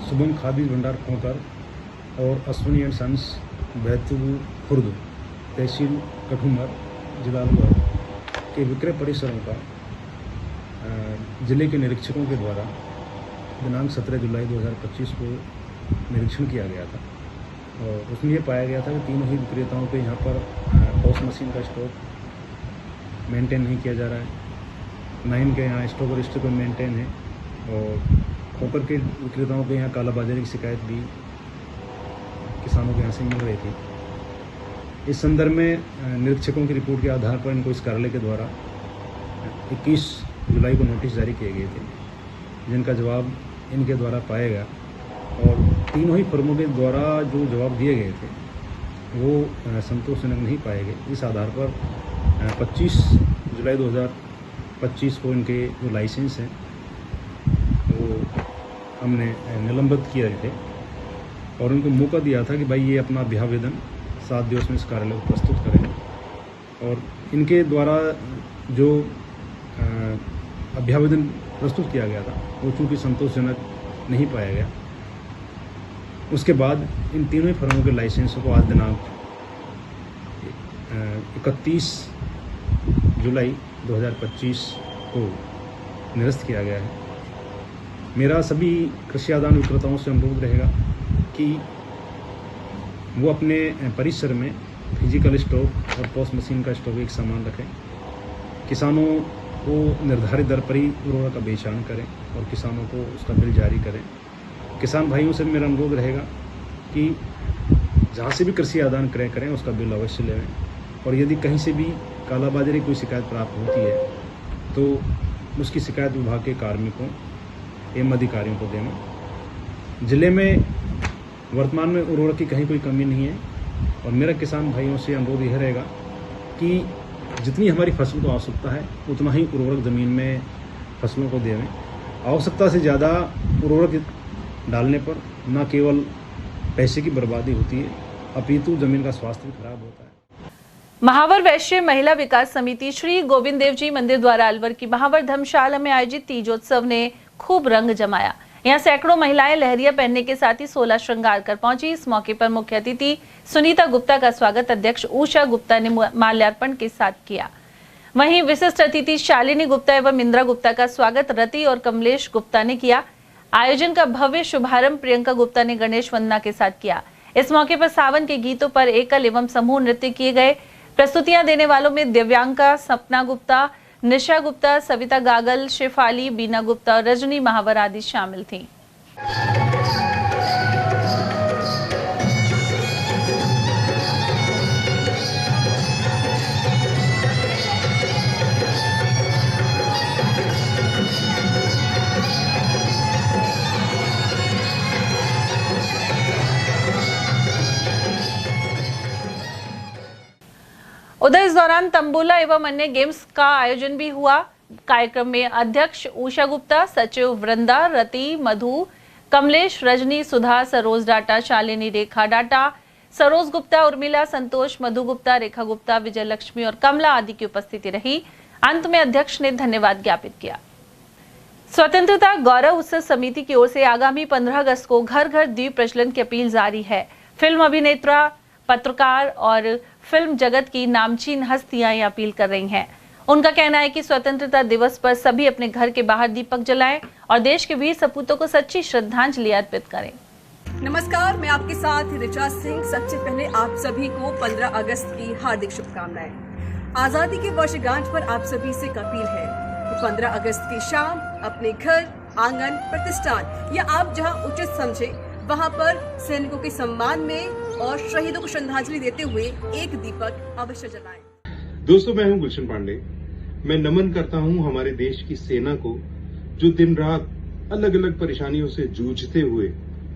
शुभम खाद बीज भंडार खोकर और अश्विनी एंड सन्स बैतू खुर्द तहसील कठूमर जिला अलवर के विक्रय परिसरों का जिले के निरीक्षकों के द्वारा दिनांक 17 जुलाई 2025 को निरीक्षण किया गया था और उसमें ये पाया गया था कि तीनों ही विक्रेताओं के यहाँ पर पोस्ट मशीन का स्टॉक मेंटेन नहीं किया जा रहा है। 9 के यहाँ स्टॉक रजिस्टर पर मेंटेन है और खोकर के विक्रेताओं के यहाँ कालाबाजारी की शिकायत भी किसानों के यहाँ से मिल रही थी। इस संदर्भ में निरीक्षकों की रिपोर्ट के आधार पर इनको इस कार्यालय के द्वारा 21 जुलाई को नोटिस जारी किए गए थे, जिनका जवाब इनके द्वारा पाया गया और तीनों ही फर्मों के द्वारा जो जवाब दिए गए थे वो संतोषजनक नहीं पाए गए। इस आधार पर 25 जुलाई 2025 को इनके जो लाइसेंस हैं वो हमने निलंबित किए थे और उनको मौका दिया था कि भाई ये अपना अभ्यावेदन 7 दिवस में इस कार्यालय को प्रस्तुत करें। और इनके द्वारा जो अभ्यावेदन प्रस्तुत किया गया था वो चूँकि संतोषजनक नहीं पाया गया, उसके बाद इन तीनों ही फर्मों के लाइसेंसों को आज दिनांक 31 जुलाई 2025 को निरस्त किया गया है। मेरा सभी कृषि आदान विक्रेताओं से अनुरोध रहेगा कि वो अपने परिसर में फिजिकल स्टॉक और पोस्ट मशीन का स्टॉक एक समान रखें। किसानों को निर्धारित दर पर ही उर्वरक का बेचान करें और किसानों को उसका बिल जारी करें। किसान भाइयों से मेरा अनुरोध रहेगा कि जहाँ से भी कृषि आदान क्रय करें उसका बिल अवश्य लें और यदि कहीं से भी कालाबाजारी कोई शिकायत प्राप्त होती है तो उसकी शिकायत विभाग के कार्मिकों एवं अधिकारियों को देना। जिले में वर्तमान में उर्वरक की कहीं कोई कमी नहीं है और मेरा किसान भाइयों से अनुरोध यह रहेगा कि जितनी हमारी फसल को आवश्यकता है उतना ही उर्वरक ज़मीन में फसलों को देवें। आवश्यकता से ज़्यादा उर्वरक डालने पर न केवल पैसे की बर्बादी होती है अपितु ज़मीन का स्वास्थ्य भी खराब होता है। महावर वैश्य महिला विकास समिति श्री गोविंद देव जी मंदिर द्वारा अलवर की महावर धर्मशाला में आयोजित तीजोत्सव ने खूब रंग जमाया। यहाँ सैकड़ों महिलाएं लहरिया पहनने के साथ ही 16 श्रृंगार कर पहुंची। इस मौके पर मुख्य अतिथि सुनीता गुप्ता का स्वागत अध्यक्ष उषा गुप्ता ने माल्यार्पण के साथ किया। वहीं विशिष्ट अतिथि शालिनी गुप्ता एवं इंदिरा गुप्ता का स्वागत रति और कमलेश गुप्ता ने किया। आयोजन का भव्य शुभारंभ प्रियंका गुप्ता ने गणेश वंदना के साथ किया। इस मौके पर सावन के गीतों पर एकल एवं समूह नृत्य किए गए। प्रस्तुतियां देने वालों में दिव्यांका, सपना गुप्ता, निशा गुप्ता, सविता गागल, शेफाली, बीना गुप्ता और रजनी महावर आदि शामिल थीं। दौरान तंबोला एवं अन्य गेम्स का आयोजन भी हुआ। कार्यक्रम में अध्यक्ष उषा गुप्ता, सचिव वृंदा, रति, मधु, कमलेश, रजनी, सुधा, सरोज डाटा, शालिनी, रेखा डाटा, सरोज गुप्ता, उर्मिला, संतोष, मधु गुप्ता, रेखा गुप्ता, विजय लक्ष्मी और कमला आदि की उपस्थिति रही। अंत में अध्यक्ष ने धन्यवाद ज्ञापित किया। स्वतंत्रता गौरव उत्सव समिति की ओर से आगामी 15 अगस्त को घर घर दीप प्रज्वलन की अपील जारी है। फिल्म अभिनेता, पत्रकार और फिल्म जगत की नामचीन हस्तियां ये अपील कर रही हैं। उनका कहना है कि स्वतंत्रता दिवस पर सभी अपने घर के बाहर दीपक जलाएं और देश के वीर सपूतों को सच्ची श्रद्धांजलि अर्पित करें। नमस्कार, मैं आपके साथ ऋचा सिंह। सबसे पहले आप सभी को 15 अगस्त की हार्दिक शुभकामनाएं। आजादी की वर्षगांठ पर आप सभी से अपील है कि 15 अगस्त की शाम अपने घर, आंगन, प्रतिष्ठान या आप जहां उचित समझे वहां पर सैनिकों के सम्मान में और शहीदों को श्रद्धांजलि देते हुए एक दीपक अवश्य जलाएं। दोस्तों, मैं हूं गुलशन पांडे। मैं नमन करता हूं हमारे देश की सेना को, जो दिन रात अलग अलग परेशानियों से जूझते हुए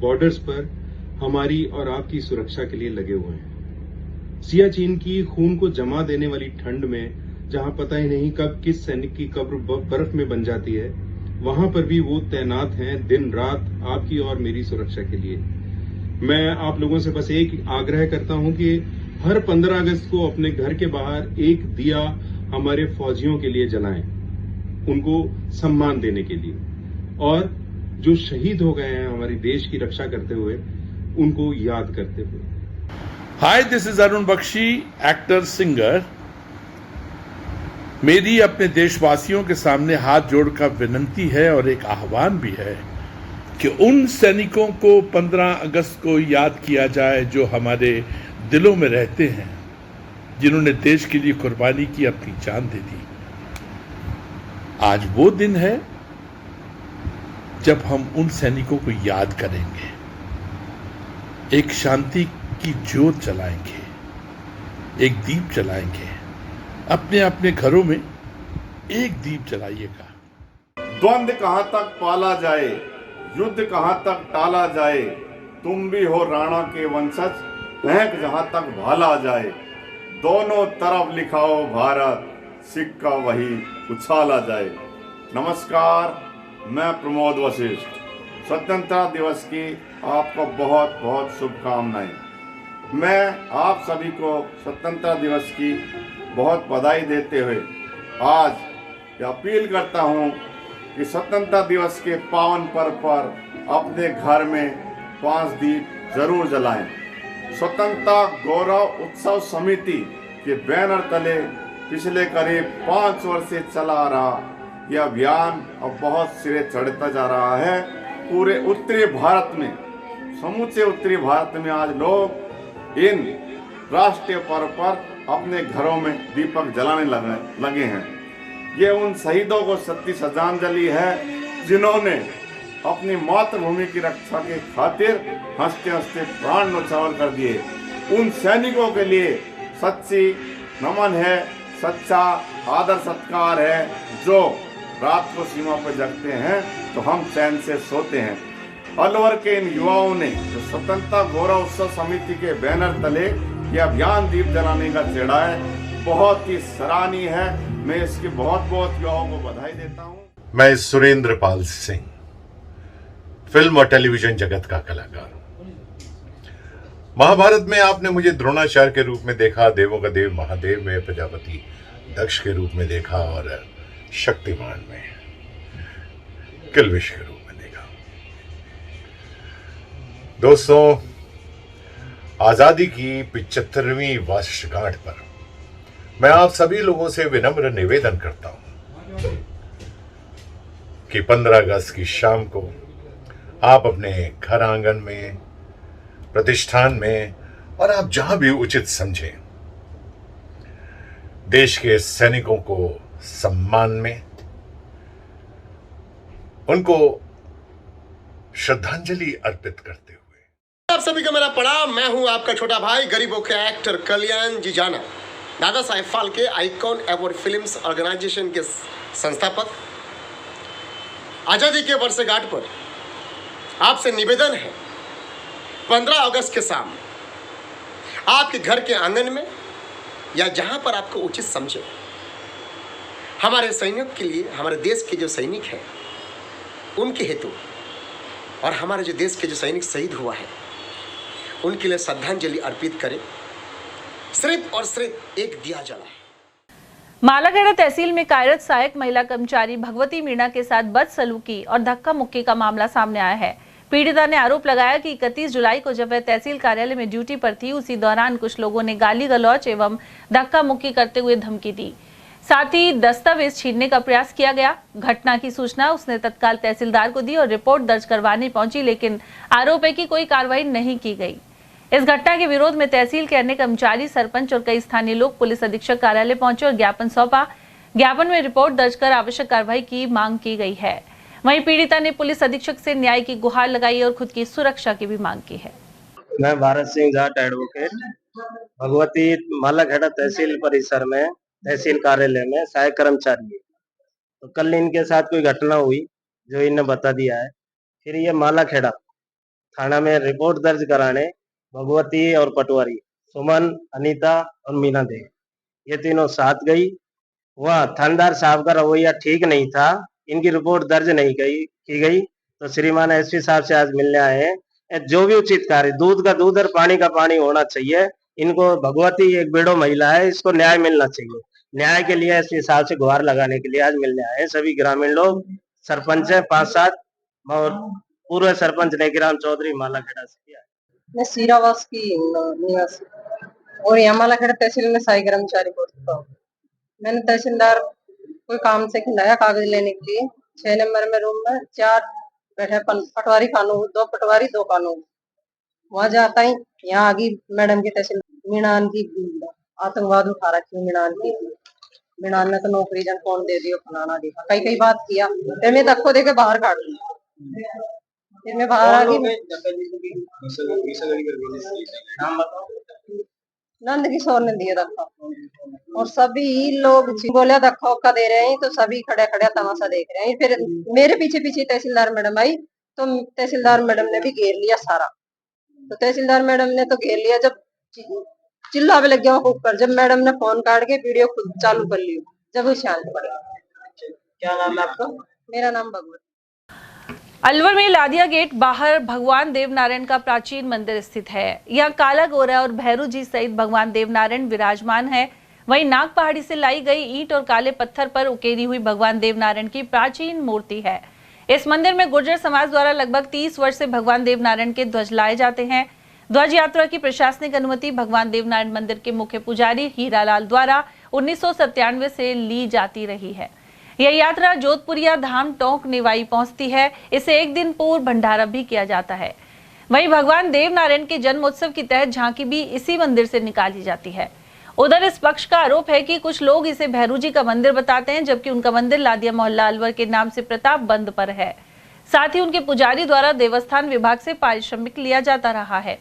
बॉर्डर्स पर हमारी और आपकी सुरक्षा के लिए लगे हुए हैं। सियाचिन की खून को जमा देने वाली ठंड में, जहां पता ही नहीं कब किस सैनिक की कब्र बर्फ में बन जाती है, वहां पर भी वो तैनात हैं दिन रात आपकी और मेरी सुरक्षा के लिए। मैं आप लोगों से बस एक आग्रह करता हूं कि हर 15 अगस्त को अपने घर के बाहर एक दिया हमारे फौजियों के लिए जलाएं, उनको सम्मान देने के लिए, और जो शहीद हो गए हैं हमारे देश की रक्षा करते हुए, उनको याद करते हुए। Hi, this is Arun Bakshi, actor singer. मेरी अपने देशवासियों के सामने हाथ जोड़कर विनती है और एक आह्वान भी है कि उन सैनिकों को 15 अगस्त को याद किया जाए जो हमारे दिलों में रहते हैं, जिन्होंने देश के लिए कुर्बानी की, अपनी जान दे दी। आज वो दिन है जब हम उन सैनिकों को याद करेंगे, एक शांति की ज्योत जलाएंगे, एक दीप जलाएंगे। अपने अपने घरों में एक दीप जलाइएगा। द्वंद्व कहां तक पाला जाए, युद्ध कहां तक टाला जाए, तुम भी हो राणा के वंशज, महक जहां तक भाला जाए। दोनों तरफ लिखाओ भारत, सिक्का वही उछाला जाए। नमस्कार, मैं प्रमोद वशिष्ठ। स्वतंत्रता दिवस की आपको बहुत बहुत शुभकामनाएं। मैं आप सभी को स्वतंत्रता दिवस की बहुत बधाई देते हुए आज यह अपील करता हूं कि स्वतंत्रता दिवस के पावन पर्व पर अपने घर में 5 दीप जरूर जलाएं। स्वतंत्रता गौरव उत्सव समिति के बैनर तले पिछले करीब 5 वर्ष से चला आ रहा यह अभियान अब बहुत सिरे चढ़ता जा रहा है। पूरे उत्तरी भारत में, समूचे उत्तरी भारत में आज लोग इन राष्ट्रीय पर्व पर अपने घरों में दीपक जलाने लगे हैं। ये उन शहीदों को सच्ची श्रद्धांजलि है जिन्होंने अपनी मातृभूमि की रक्षा के खातिर हंसते हंसते प्राण न्यौछावर कर दिए। उन सैनिकों के लिए सच्ची नमन है, सच्चा आदर सत्कार है। जो रात को सीमा पर जगते हैं तो हम चैन से सोते हैं। अलवर के इन युवाओं ने जो स्वतंत्रता गौरव उत्सव समिति के बैनर तले यह अभियान दीप जलाने का छेड़ा है, बहुत ही सराहनीय है। मैं इसके बहुत बहुत युवाओं को बधाई देता हूं। मैं सुरेंद्र पाल सिंह, फिल्म और टेलीविजन जगत का कलाकार हूं। महाभारत में आपने मुझे द्रोणाचार्य के रूप में देखा, देवों का देव महादेव में प्रजापति दक्ष के रूप में देखा, और शक्तिमान में किल्विश के रूप में देखा। दोस्तों, आजादी की 75वीं वर्षगांठ पर मैं आप सभी लोगों से विनम्र निवेदन करता हूं कि 15 अगस्त की शाम को आप अपने घर आंगन में, प्रतिष्ठान में और आप जहां भी उचित समझें, देश के सैनिकों को सम्मान में उनको श्रद्धांजलि अर्पित करते हुए। आप सभी को मेरा प्रणाम। मैं हूं आपका छोटा भाई, गरीबों के एक्टर कल्याण जिजाना, Dada Saheb Phalke icon award films organisation के संस्थापक। आजादी के वर्षगांठ पर आपसे निवेदन है, 15 अगस्त के शाम आपके घर के आंगन में या जहां पर आपको उचित समझे। हमारे सैनिकों के लिए, हमारे देश के जो सैनिक हैं उनके हेतु और हमारे जो देश के जो सैनिक शहीद हुआ है उनके लिए श्रद्धांजलि अर्पित करें। सिर्फ और सिर्फ एक दिया जलाएं। मालाखेड़ा तहसील में कार्यरत सहायक महिला कर्मचारी भगवती मीणा के साथ बदसलूकी और धक्का मुक्की का मामला सामने आया है। पीड़िता ने आरोप लगाया कि 31 जुलाई को जब वह तहसील कार्यालय में ड्यूटी पर थी, उसी दौरान कुछ लोगों ने गाली गलौच एवं धक्का मुक्की करते हुए धमकी दी। साथ ही दस्तावेज छीनने का प्रयास किया गया। घटना की सूचना उसने तत्काल तहसीलदार को दी और रिपोर्ट दर्ज करवाने पहुंची, लेकिन आरोप है कि कोई कार्रवाई नहीं की गई। इस घटना के विरोध में तहसील के अन्य कर्मचारी, सरपंच और कई स्थानीय लोग पुलिस अधीक्षक कार्यालय पहुंचे और ज्ञापन सौंपा। ज्ञापन में रिपोर्ट दर्ज कर आवश्यक कार्रवाई की मांग की गई है। वहीं पीड़िता ने पुलिस अधीक्षक से न्याय की गुहार लगाई और खुद की सुरक्षा की भी मांग की है। मैं भारत सिंह जाट एडवोकेट, भगवती मालाखेड़ा तहसील परिसर में तहसील कार्यालय में सहायक कर्मचारी है। तो कल इनके साथ कोई घटना हुई जो इन्हें बता दिया है। फिर ये मालाखेड़ा थाना में रिपोर्ट दर्ज कराने भगवती और पटवारी सुमन, अनीता और मीना देवी ये तीनों साथ गई। वहाँ थानेदार साहब का रवैया ठीक नहीं था, इनकी रिपोर्ट दर्ज नहीं की गई। तो श्रीमान एसपी साहब से आज मिलने आए हैं। जो भी उचित कार्य, दूध का दूध और पानी का पानी होना चाहिए। इनको भगवती एक बेड़ो महिला है, इसको न्याय मिलना चाहिए। न्याय के लिए एसपी साहब से गुहार लगाने के लिए आज मिलने आए हैं सभी ग्रामीण लोग। सरपंच है 5-7 और पूर्व सरपंच नेकीराम चौधरी मालाखेड़ा से किया। मैं सीरावास की निवासी और यहाँ मालाखेड़ा तहसील में सहायक कर्मचारी करता हूँ। मैंने तहसीलदार कोई काम से खिलाया कागज लेने के लिए। 6 नंबर में रूम में 4 बैठे पटवारी कानून, 2 पटवारी 2 कानून। वहाँ जाता ही यहाँ आगे मैडम की तहसील मीणान की आतंकवाद उठा रखी। मीणान ने तो नौकरी जन कौन दे दियो फलाना देखा, कई बात किया। फिर मैं धक्को देके बाहर काट दी। फिर मैं बाहर आ गई। नंद किशोर ने दिया धक्का और सभी लोग बोले धक्का उक्का दे रहे हैं, तो सभी खड़े खड़े तमाशा देख रहे हैं। फिर मेरे पीछे पीछे तहसीलदार मैडम आई, तो तहसीलदार मैडम ने भी घेर लिया सारा। तो तहसीलदार मैडम ने तो घेर लिया, जब चिल्लावे लग गया ऊपर। जब मैडम ने फोन काट के वीडियो खुद चालू कर ली, जब वो शांत पड़ी। क्या नाम है आपका? मेरा नाम भगवती। अलवर में लादिया गेट बाहर भगवान देवनारायण का प्राचीन मंदिर स्थित है। यहाँ काला गोरा और भैरू जी सहित भगवान देवनारायण विराजमान है। वहीं नाग पहाड़ी से लाई गई ईंट और काले पत्थर पर उकेरी हुई भगवान देवनारायण की प्राचीन मूर्ति है। इस मंदिर में गुर्जर समाज द्वारा लगभग 30 वर्ष से भगवान देवनारायण के ध्वज लाए जाते हैं। ध्वज यात्रा की प्रशासनिक अनुमति भगवान देवनारायण मंदिर के मुख्य पुजारी हीरालाल द्वारा 1997 से ली जाती रही है। यह यात्रा जोधपुरिया धाम टोंक निवाई पहुंचती है। इसे एक दिन पूर्व भंडारा भी किया जाता है। वहीं भगवान देवनारायण के जन्मोत्सव की तहत झांकी भी इसी मंदिर से निकाली जाती है। उधर इस पक्ष का आरोप है कि कुछ लोग इसे भैरू जी का मंदिर बताते हैं, जबकि उनका मंदिर लादिया मोहल्ला अलवर के नाम से प्रताप बंद पर है। साथ ही उनके पुजारी द्वारा देवस्थान विभाग से पारिश्रमिक लिया जाता रहा है।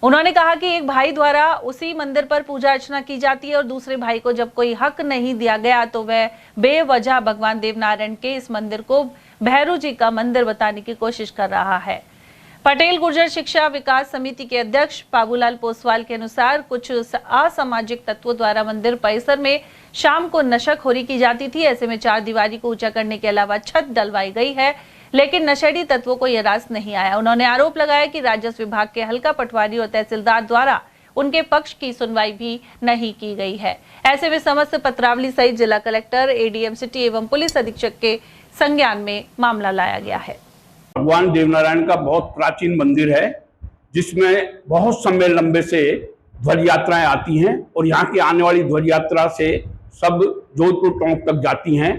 उन्होंने कहा कि एक भाई द्वारा उसी मंदिर पर पूजा अर्चना की जाती है और दूसरे भाई को जब कोई हक नहीं दिया गया तो वह बेवजह भगवान देवनारायण के इस मंदिर को भैरू जी का मंदिर बताने की कोशिश कर रहा है। पटेल गुर्जर शिक्षा विकास समिति के अध्यक्ष बाबूलाल पोसवाल के अनुसार कुछ असामाजिक तत्वों द्वारा मंदिर परिसर में शाम को नशाखोरी की जाती थी। ऐसे में 4 दीवारी को ऊंचा करने के अलावा छत डलवाई गई है, लेकिन नशेड़ी तत्वों को यह रास नहीं आया। उन्होंने आरोप लगाया कि राजस्व विभाग के हल्का पटवारी और तहसीलदार द्वारा उनके पक्ष की सुनवाई भी नहीं की गई है। ऐसे में समस्त पत्रावली सहित जिला कलेक्टर, एडीएम सिटी एवं पुलिस अधीक्षक के संज्ञान में मामला लाया गया है। भगवान देवनारायण का बहुत प्राचीन मंदिर है, जिसमें बहुत समय लंबे से ध्वज यात्राएं आती हैं और यहाँ की आने वाली ध्वज यात्रा से सब जोधपुर टोंक तक जाती हैं।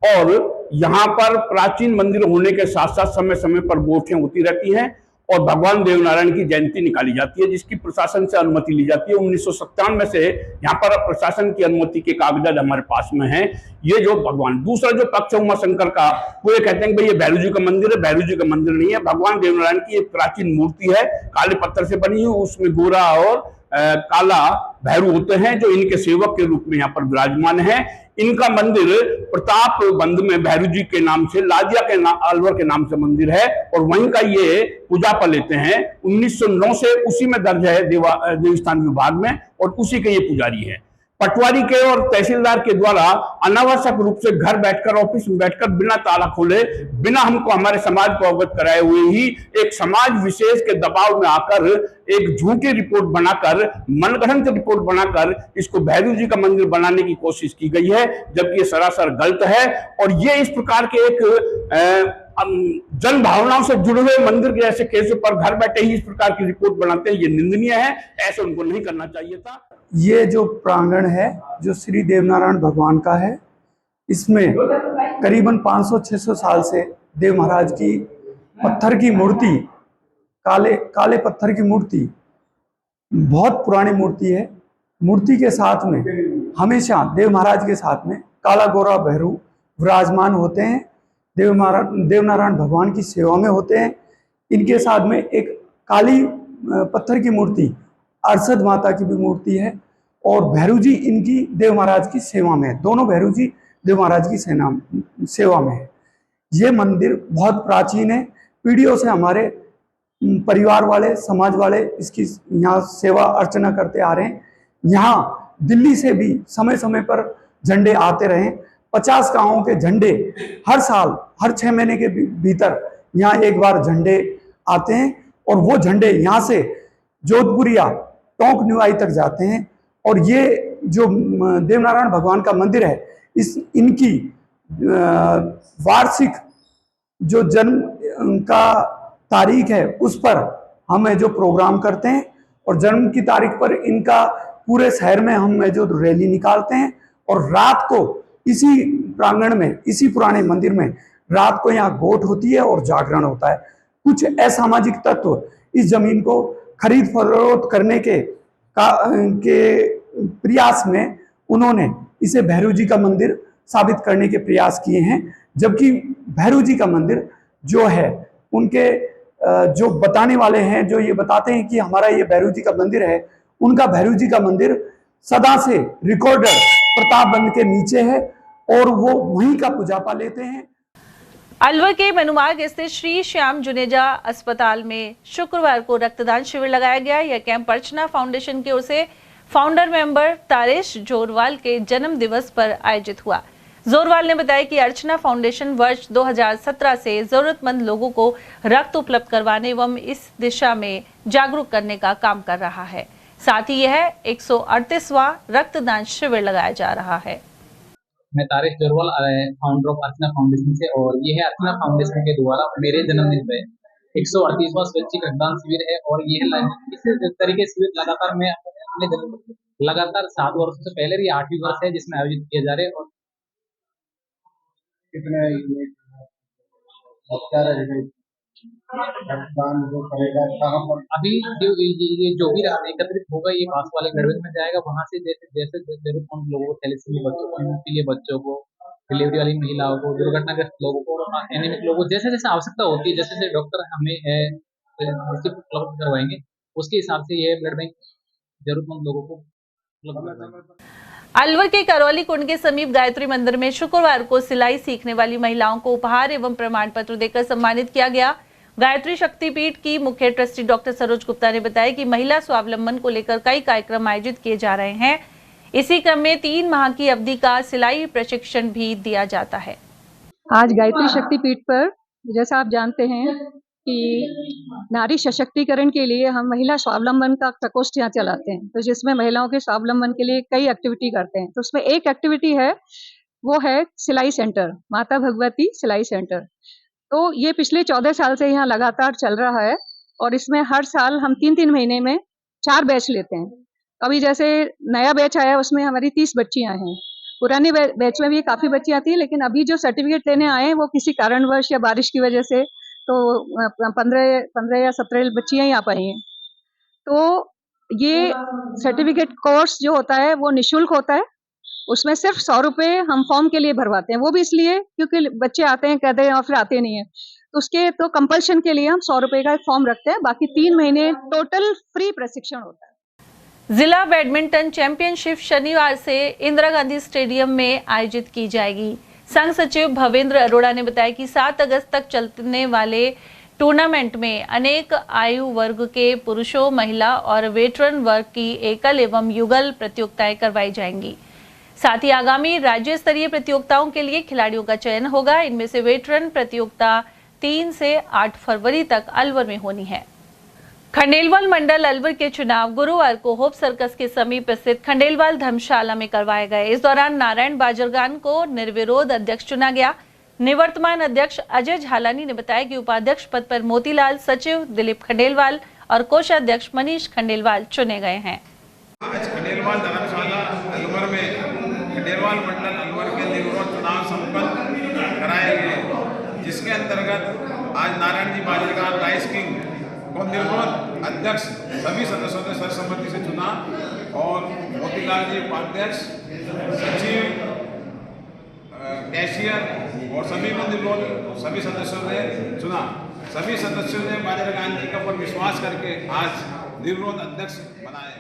और यहाँ पर प्राचीन मंदिर होने के साथ साथ समय समय पर गोष्ठियां होती रहती हैं और भगवान देवनारायण की जयंती निकाली जाती है, जिसकी प्रशासन से अनुमति ली जाती है। 1997 से यहाँ पर प्रशासन की अनुमति के कागजात हमारे पास में हैं। ये जो भगवान, दूसरा जो पक्ष है उमा शंकर का, वो ये कहते हैं कि भाई ये भैरू जी का मंदिर है। भैरू जी का मंदिर नहीं है, भगवान देवनारायण की एक प्राचीन मूर्ति है, काले पत्थर से बनी हुई। उसमें गोरा और काला भैरू होते हैं जो इनके सेवक के रूप में यहाँ पर विराजमान है। इनका मंदिर प्रताप बंद में भैरू जी के नाम से, लादिया के अलवर के नाम से मंदिर है और वहीं का ये पूजा पर लेते हैं। 1909 से उसी में दर्ज है देवस्थान विभाग में और उसी के ये पुजारी है। पटवारी के और तहसीलदार के द्वारा अनावश्यक रूप से घर बैठकर, ऑफिस में बैठकर बिना ताला खोले, बिना हमको हमारे समाज को अवगत कराए हुए ही एक समाज विशेष के दबाव में आकर एक झूठी रिपोर्ट बनाकर, मनगढ़ंत रिपोर्ट बनाकर इसको भैरू जी का मंदिर बनाने की कोशिश की गई है, जबकि ये सरासर गलत है। और ये इस प्रकार के एक जन भावनाओं से जुड़े हुए मंदिर के ऐसे केसों पर घर बैठे ही इस प्रकार की रिपोर्ट बनाते हैं, ये निंदनीय है, ऐसे उनको नहीं करना चाहिए था। ये जो प्रांगण है जो श्री देवनारायण भगवान का है, इसमें करीबन 500-600 साल से देव महाराज की पत्थर की मूर्ति, काले पत्थर की मूर्ति, बहुत पुरानी मूर्ति है। मूर्ति के साथ में हमेशा देव महाराज के साथ में काला गोरा भैरू विराजमान होते हैं, देवनारायण भगवान की सेवा में होते हैं। इनके साथ में एक काली पत्थर की मूर्ति अरसद माता की भी मूर्ति है और भैरू जी इनकी देव महाराज की सेवा में है। दोनों भैरू जी देव महाराज की सेवा में है। ये मंदिर बहुत प्राचीन है, पीढ़ियों से हमारे परिवार वाले, समाज वाले इसकी यहाँ सेवा अर्चना करते आ रहे हैं। यहाँ दिल्ली से भी समय समय पर झंडे आते रहे। 50 गांवों के झंडे हर साल, हर 6 महीने के भीतर यहाँ एक बार झंडे आते हैं और वो झंडे यहाँ से जोधपुरिया टोंक न्यूआई तक जाते हैं। और ये जो देवनारायण भगवान का मंदिर है, इनकी वार्षिक जो जन्म का तारीख है उस पर हम जो प्रोग्राम करते हैं और जन्म की तारीख पर इनका पूरे शहर में हम जो रैली निकालते हैं और रात को इसी प्रांगण में, इसी पुराने मंदिर में रात को यहाँ गोठ होती है और जागरण होता है। कुछ असामाजिक तत्व इस जमीन को खरीद फरोख्त करने के प्रयास में उन्होंने इसे भैरू जी का मंदिर साबित करने के प्रयास किए हैं, जबकि भैरू जी का मंदिर जो है, उनके जो बताने वाले हैं, जो ये बताते हैं कि हमारा ये भैरू जी का मंदिर है, उनका भैरू जी का मंदिर सदा से रिकॉर्डर प्रतापगंज के नीचे है और वो वहीं का पूजापा लेते हैं। अलवर के मनुमार्ग स्थित श्री श्याम जुनेजा अस्पताल में शुक्रवार को रक्तदान शिविर लगाया गया। यह कैंप अर्चना फाउंडेशन की ओर से फाउंडर मेंबर तारेश जोरवाल के जन्म दिवस पर आयोजित हुआ। जोरवाल ने बताया कि अर्चना फाउंडेशन वर्ष 2017 से जरूरतमंद लोगों को रक्त उपलब्ध करवाने एवं इस दिशा में जागरूक करने का काम कर रहा है। साथ ही यह 138वां रक्तदान शिविर लगाया जा रहा है। मैं Taresh Jorwal, founder of Archana foundation से, और ये है अर्चना फाउंडेशन के द्वारा मेरे जन्मदिन पे 138वां स्वैच्छिक रक्तदान शिविर है। और ये इस तरीके से शिविर लगातार मैं अपने लगातार 7 वर्षों से पहले भी 8वीं वर्ष है जिसमें आयोजित किए जा रहे हैं। और कितने रक्तदान जो करेगा कहाँ पर? अभी जो भी एकत्रित होगा ये पास वाले गढ़वेल में जाएगा। वहाँ से जैसे जरूरतमंद लोगों को, थैलेसीमिया बच्चों को, हेमोफीलिया बच्चों को, डिलीवरी वाली महिलाओं को, दुर्घटनाग्रस्त लोगों को, एनीमिक लोगों को, जैसे जैसे आवश्यकता होती है, जैसे जैसे डॉक्टर हमें उपलब्ध करवाएंगे उसके हिसाब से यह ब्लड बैंक जरूरतमंद लोगों को उपलब्ध करवाएंगे। अलवर के करौली कुंड के समीप गायत्री मंदिर में शुक्रवार को सिलाई सीखने वाली महिलाओं को उपहार एवं प्रमाण पत्र देकर सम्मानित किया गया। गायत्री शक्तिपीठ की मुख्य ट्रस्टी डॉक्टर सरोज गुप्ता ने बताया कि महिला स्वावलंबन को लेकर कई कार्यक्रम आयोजित किए जा रहे हैं। इसी क्रम में 3 माह की अवधि का सिलाई प्रशिक्षण भी दिया जाता है। आज गायत्री शक्तिपीठ पर जैसा आप जानते हैं कि नारी सशक्तिकरण के लिए हम महिला स्वावलंबन का प्रकोष्ठ यहाँ चलाते हैं, तो जिसमें महिलाओं के स्वावलंबन के लिए कई एक्टिविटी करते हैं। तो उसमें एक एक्टिविटी है, वो है सिलाई सेंटर, माता भगवती सिलाई सेंटर। तो ये पिछले 14 साल से यहाँ लगातार चल रहा है और इसमें हर साल हम 3-3 महीने में 4 बैच लेते हैं। अभी जैसे नया बैच आया उसमें हमारी 30 बच्चियां हैं। पुराने बैच में भी काफ़ी बच्चियां थी, लेकिन अभी जो सर्टिफिकेट लेने आए हैं वो किसी कारणवश या बारिश की वजह से तो 15 या 17 बच्चियां ही आ पाई हैं। तो ये सर्टिफिकेट कोर्स जो होता है वो निःशुल्क होता है। उसमें सिर्फ 100 रुपये हम फॉर्म के लिए भरवाते हैं, वो भी इसलिए क्योंकि बच्चे आते हैं कहते हैं और फिर आते नहीं है, तो उसके तो कंपल्शन के लिए हम 100 रुपये का एक फॉर्म रखते हैं। बाकी 3 महीने टोटल फ्री प्रशिक्षण होता है। जिला बैडमिंटन चैंपियनशिप शनिवार से इंदिरा गांधी स्टेडियम में आयोजित की जाएगी। संघ सचिव भवेंद्र अरोड़ा ने बताया कि 7 अगस्त तक चलने वाले टूर्नामेंट में अनेक आयु वर्ग के पुरुषों, महिला और वेटरन वर्ग की एकल एवं युगल प्रतियोगिताएं करवाई जाएंगी। साथ ही आगामी राज्य स्तरीय प्रतियोगिताओं के लिए खिलाड़ियों का चयन होगा। इनमें से वेटरन प्रतियोगिता 3 से 8 फरवरी तक अलवर में होनी है। खंडेलवाल मंडल अलवर के चुनाव गुरुवार को होप सर्कस के समीप स्थित खंडेलवाल धर्मशाला में करवाए गए। इस दौरान नारायण बाजरगान को निर्विरोध अध्यक्ष चुना गया। निवर्तमान अध्यक्ष अजय झालानी ने बताया कि उपाध्यक्ष पद पर मोतीलाल, सचिव दिलीप खंडेलवाल और कोषाध्यक्ष मनीष खंडेलवाल चुने गए हैं। आज खंडेलवाल धर्मशाला अलवर में खंडेलवाल मंडल अलवर के निर्विरोध चुनाव संपन्न कराए गए, जिसके अंतर्गत आज नारायण जी बाजरगान राइस किंग को निर्विरोध अध्यक्ष सभी सदस्यों ने सर्वसम्मति से चुना और मोतीलाल जी उपाध्यक्ष, सचिव, कैशियर और सभी को निर्विरोध सभी सदस्यों ने चुना। सभी सदस्यों ने बाजरगान जी का पर विश्वास करके आज निर्विरोध अध्यक्ष बनाए।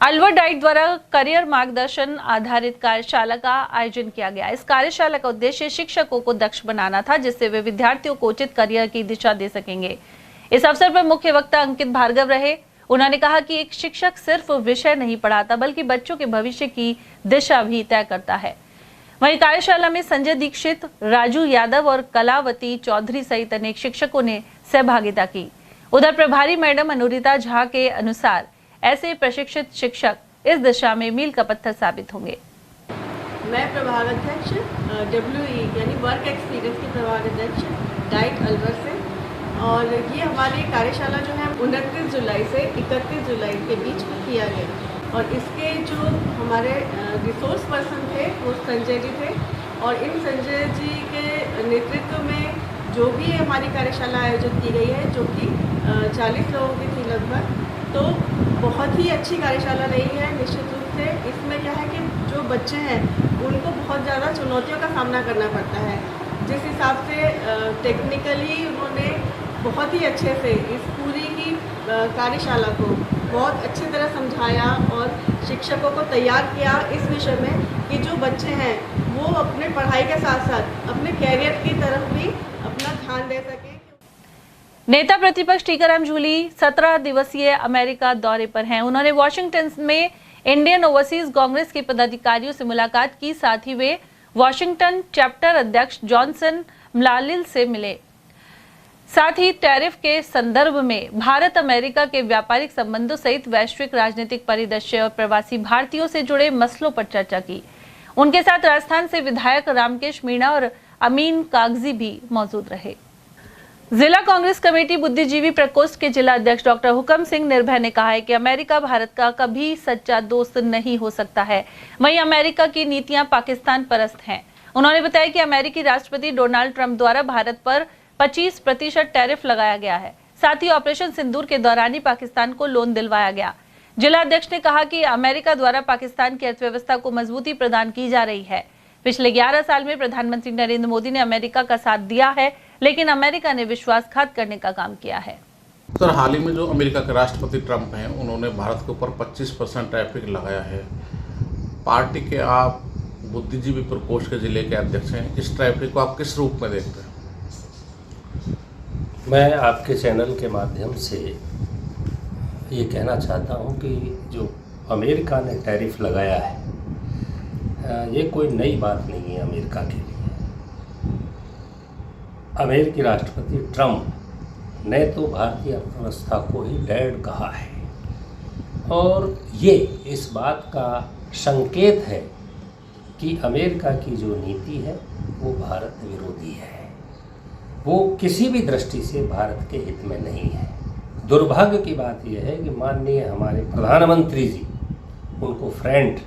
अलवर डाइट द्वारा करियर मार्गदर्शन आधारित कार्यशाला का आयोजन किया गया। इस कार्यशाला का उद्देश्य शिक्षकों को दक्ष बनाना था, जिससे वे विद्यार्थियों को उचित करियर की दिशा दे सकेंगे। इस अवसर पर मुख्य वक्ता अंकित भार्गव रहे। उन्होंने कहा कि एक शिक्षक सिर्फ विषय नहीं पढ़ाता, बल्कि बच्चों के भविष्य की दिशा भी तय करता है। वहीं कार्यशाला में संजय दीक्षित, राजू यादव और कलावती चौधरी सहित अनेक शिक्षकों ने सहभागिता की। उधर प्रभारी मैडम अनुरिता झा के अनुसार ऐसे प्रशिक्षित शिक्षक इस दिशा में मील का पत्थर साबित होंगे। मैं प्रभागाध्यक्ष WE यानी वर्क एक्सपीरियंस की प्रभागाध्यक्ष डाइट अलवर से, और ये हमारी कार्यशाला जो है 29 जुलाई से 31 जुलाई के बीच में किया गया। और इसके जो हमारे रिसोर्स पर्सन थे वो संजय जी थे, और इन संजय जी के नेतृत्व में जो भी हमारी कार्यशाला आयोजित की गई है, जो कि 40 लोगों की थी लगभग, तो बहुत ही अच्छी कार्यशाला रही है। निश्चित रूप से इसमें क्या है कि जो बच्चे हैं उनको बहुत ज़्यादा चुनौतियों का सामना करना पड़ता है। जिस हिसाब से टेक्निकली उन्होंने बहुत ही अच्छे से इस पूरी की कार्यशाला को बहुत अच्छी तरह समझाया और शिक्षकों को तैयार किया इस विषय में कि जो बच्चे हैं वो अपने पढ़ाई के साथ साथ अपने कैरियर की तरफ भी अपना ध्यान दे सकें। नेता प्रतिपक्ष टीकाराम जूली 17 दिवसीय अमेरिका दौरे पर हैं। उन्होंने वॉशिंगटन में इंडियन ओवरसीज कांग्रेस के पदाधिकारियों से मुलाकात की। साथ ही वे वॉशिंगटन चैप्टर अध्यक्ष जॉनसन मलालिल से मिले। साथ ही टैरिफ के संदर्भ में भारत अमेरिका के व्यापारिक संबंधों सहित वैश्विक राजनीतिक परिदृश्य और प्रवासी भारतीयों से जुड़े मसलों पर चर्चा की। उनके साथ राजस्थान से विधायक रामकेश मीणा और अमीन कागजी भी मौजूद रहे। जिला कांग्रेस कमेटी बुद्धिजीवी प्रकोष्ठ के जिला अध्यक्ष डॉक्टर हुकम सिंह निर्भय ने कहा है कि अमेरिका भारत का कभी सच्चा दोस्त नहीं हो सकता है। वहीं अमेरिका की नीतियां पाकिस्तान परस्त हैं। उन्होंने बताया कि अमेरिकी राष्ट्रपति डोनाल्ड ट्रंप द्वारा भारत पर 25% टैरिफ लगाया गया है। साथ ही ऑपरेशन सिंदूर के दौरान ही पाकिस्तान को लोन दिलवाया गया। जिला अध्यक्ष ने कहा कि अमेरिका द्वारा पाकिस्तान की अर्थव्यवस्था को मजबूती प्रदान की जा रही है। पिछले 11 साल में प्रधानमंत्री नरेंद्र मोदी ने अमेरिका का साथ दिया है, लेकिन अमेरिका ने विश्वासघात करने का काम किया है। सर, हाल ही में जो अमेरिका के राष्ट्रपति ट्रंप हैं, उन्होंने भारत के ऊपर 25% टैरिफ लगाया है। पार्टी के आप बुद्धिजीवी प्रकोष्ठ के जिले के अध्यक्ष हैं, इस टैरिफ को आप किस रूप में देखते हैं? मैं आपके चैनल के माध्यम से ये कहना चाहता हूँ कि जो अमेरिका ने टैरिफ लगाया है, ये कोई नई बात नहीं है अमेरिका के लिए। अमेरिकी राष्ट्रपति ट्रंप ने तो भारतीय अर्थव्यवस्था को ही डेड कहा है, और ये इस बात का संकेत है कि अमेरिका की जो नीति है वो भारत विरोधी है। वो किसी भी दृष्टि से भारत के हित में नहीं है। दुर्भाग्य की बात यह है कि माननीय हमारे प्रधानमंत्री जी उनको फ्रेंड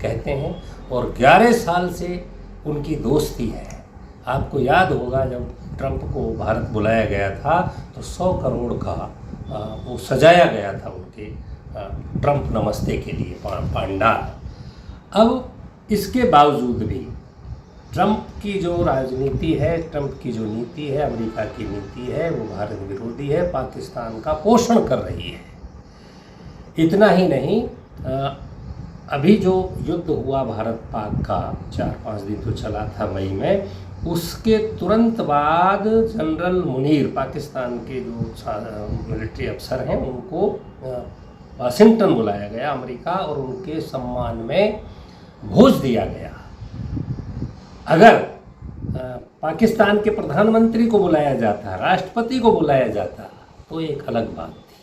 कहते हैं और 11 साल से उनकी दोस्ती है। आपको याद होगा जब ट्रंप को भारत बुलाया गया था तो 100 करोड़ का वो सजाया गया था उनके ट्रंप नमस्ते के लिए पंडाल। अब इसके बावजूद भी ट्रंप की जो राजनीति है, ट्रंप की जो नीति है, अमेरिका की नीति है, वो भारत विरोधी है, पाकिस्तान का पोषण कर रही है। इतना ही नहीं, अभी जो युद्ध हुआ भारत पाक का 4-5 दिन तो चला था मई में, उसके तुरंत बाद जनरल मुनीर, पाकिस्तान के जो मिलिट्री अफसर हैं, उनको वाशिंगटन बुलाया गया, अमेरिका, और उनके सम्मान में भोज दिया गया। अगर पाकिस्तान के प्रधानमंत्री को बुलाया जाता, राष्ट्रपति को बुलाया जाता, तो एक अलग बात थी,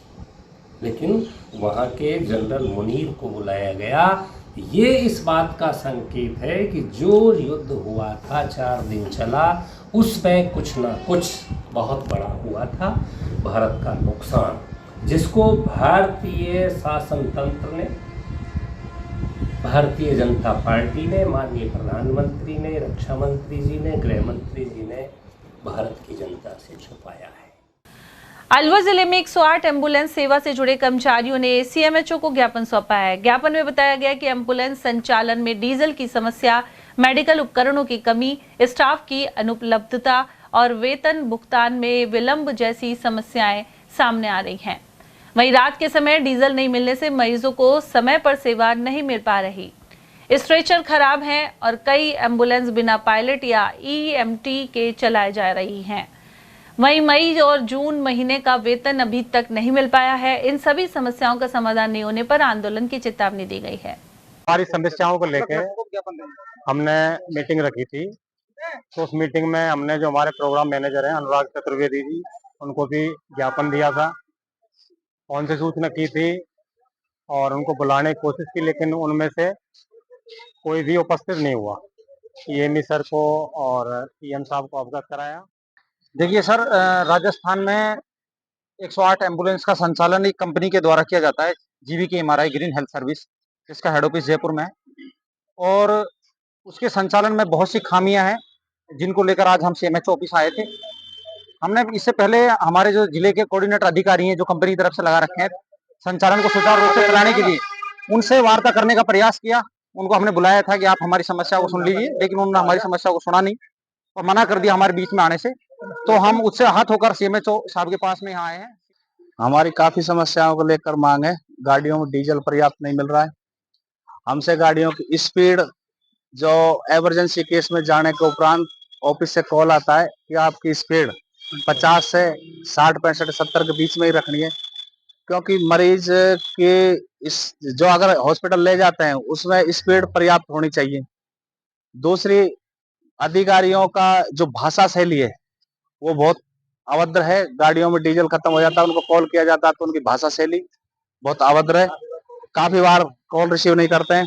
लेकिन वहाँ के जनरल मुनीर को बुलाया गया। ये इस बात का संकेत है कि जो युद्ध हुआ था, 4 दिन चला, उसमें कुछ ना कुछ बहुत बड़ा हुआ था, भारत का नुकसान, जिसको भारतीय शासन तंत्र ने, भारतीय जनता पार्टी ने, माननीय प्रधानमंत्री ने, रक्षा मंत्री जी ने, गृह मंत्री जी ने भारत की जनता से छुपाया है। अलवर जिले में 108 एम्बुलेंस सेवा से जुड़े कर्मचारियों ने सीएमएचओ को ज्ञापन सौंपा है। ज्ञापन में बताया गया कि एम्बुलेंस संचालन में डीजल की समस्या, मेडिकल उपकरणों की कमी, स्टाफ की अनुपलब्धता और वेतन भुगतान में विलंब जैसी समस्याएं सामने आ रही हैं। वहीं रात के समय डीजल नहीं मिलने से मरीजों को समय पर सेवा नहीं मिल पा रही। स्ट्रेचर खराब हैं और कई एम्बुलेंस बिना पायलट या ईएमटी के चलाए जा रही हैं। वहीं मई और जून महीने का वेतन अभी तक नहीं मिल पाया है। इन सभी समस्याओं का समाधान नहीं होने पर आंदोलन की चेतावनी दी गई है। हमारी समस्याओं को लेकर हमने मीटिंग रखी थी, तो उस मीटिंग में हमने जो हमारे प्रोग्राम मैनेजर हैं अनुराग चतुर्वेदी जी, उनको भी ज्ञापन दिया था, कौन सी सूचना की थी और उनको बुलाने की कोशिश की, लेकिन उनमें से कोई भी उपस्थित नहीं हुआ। ईएमई सर को और पीएम साहब को अवगत कराया। देखिए सर, राजस्थान में 108 एम्बुलेंस का संचालन एक कंपनी के द्वारा किया जाता है, GVKMRI ग्रीन हेल्थ सर्विस, जिसका हेड ऑफिस जयपुर में है, और उसके संचालन में बहुत सी खामियां हैं, जिनको लेकर आज हम CMHO ऑफिस आए थे। हमने इससे पहले हमारे जो जिले के कोऑर्डिनेटर अधिकारी हैं, जो कंपनी की तरफ से लगा रखे हैं संचालन को सुचारू रूप से चलाने के लिए, उनसे वार्ता करने का प्रयास किया। उनको हमने बुलाया था कि आप हमारी समस्या को सुन लीजिए, लेकिन उन्होंने हमारी समस्या को सुना नहीं और मना कर दिया हमारे बीच में आने से। तो हम उससे आहत होकर CMHO साहब के पास में यहाँ आए हैं। हमारी काफी समस्याओं को लेकर मांग है। गाड़ियों में डीजल पर्याप्त नहीं मिल रहा है। हमसे गाड़ियों की स्पीड, जो इमरजेंसी केस में जाने के उपरांत ऑफिस से कॉल आता है कि आपकी स्पीड 50 से 60, 65, 70 के बीच में ही रखनी है, क्योंकि मरीज के जो अगर हॉस्पिटल ले जाते हैं उसमें स्पीड पर्याप्त होनी चाहिए। दूसरी, अधिकारियों का जो भाषा शैली है वो बहुत अभद्र है। गाड़ियों में डीजल खत्म हो जाता है, उनको कॉल किया जाता है तो उनकी भाषा शैली बहुत अभद्र है, काफी बार कॉल रिसीव नहीं करते हैं।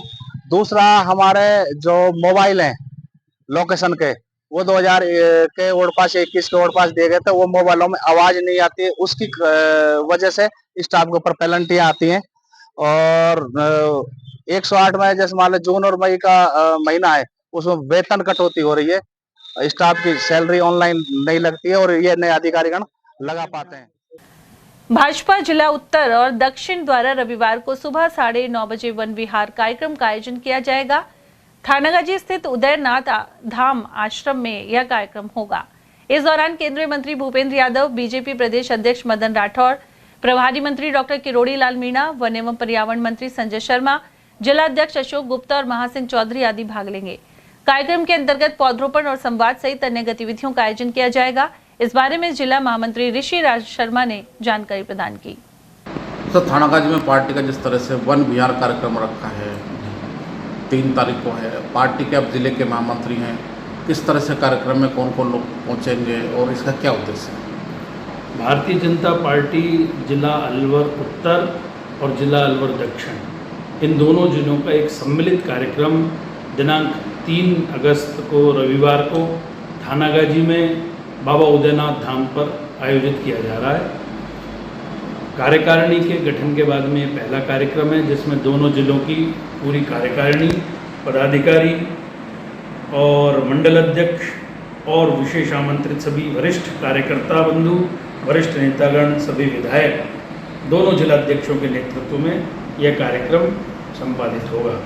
दूसरा, हमारे जो मोबाइल हैं लोकेशन के, वो 2000 के ओडपास 21 के ओडपास दिए गए थे, वो मोबाइलों में आवाज नहीं आती है, उसकी वजह से स्टाफ के ऊपर पेनल्टियां आती हैं। और 108 में जैसे मान लो जून और मई का महीना है, उसमें वेतन कटौती हो रही है, स्टाफ की सैलरी ऑनलाइन नहीं लगती है और ये नए अधिकारीगण लगा पाते हैं। भाजपा जिला उत्तर और दक्षिण द्वारा रविवार को सुबह 9:30 बजे वन विहार कार्यक्रम का आयोजन किया जाएगा। थानागाजी स्थित उदयनाथ धाम आश्रम में यह कार्यक्रम होगा। इस दौरान केंद्रीय मंत्री भूपेंद्र यादव, बीजेपी प्रदेश अध्यक्ष मदन राठौर, प्रभारी मंत्री डॉक्टर किरोड़ी लाल मीणा, वन एवं पर्यावरण मंत्री संजय शर्मा, जिला अध्यक्ष अशोक गुप्ता और महासिंह चौधरी आदि भाग लेंगे। कार्यक्रम के अंतर्गत पौधरोपण और संवाद सहित अन्य गतिविधियों का आयोजन किया जाएगा। इस बारे में जिला महामंत्री ऋषि राज शर्मा ने जानकारी प्रदान की। तो थानागाजी में पार्टी का जिस तरह से वन विहार कार्यक्रम रखा है, 3 तारीख को है, पार्टी के अब जिले के महामंत्री हैं, किस तरह से कार्यक्रम में कौन कौन लोग पहुंचेंगे और इसका क्या उद्देश्य है? भारतीय जनता पार्टी जिला अलवर उत्तर और जिला अलवर दक्षिण, इन दोनों जिलों का एक सम्मिलित कार्यक्रम दिनांक 3 अगस्त को रविवार को थानागाजी में बाबा उदयनाथ धाम पर आयोजित किया जा रहा है। कार्यकारिणी के गठन के बाद में पहला कार्यक्रम है, जिसमें दोनों जिलों की पूरी कार्यकारिणी, पदाधिकारी और मंडल अध्यक्ष और विशेष आमंत्रित सभी वरिष्ठ कार्यकर्ता बंधु, वरिष्ठ नेतागण, सभी विधायक, दोनों जिलाध्यक्षों के नेतृत्व में यह कार्यक्रम संपादित होगा।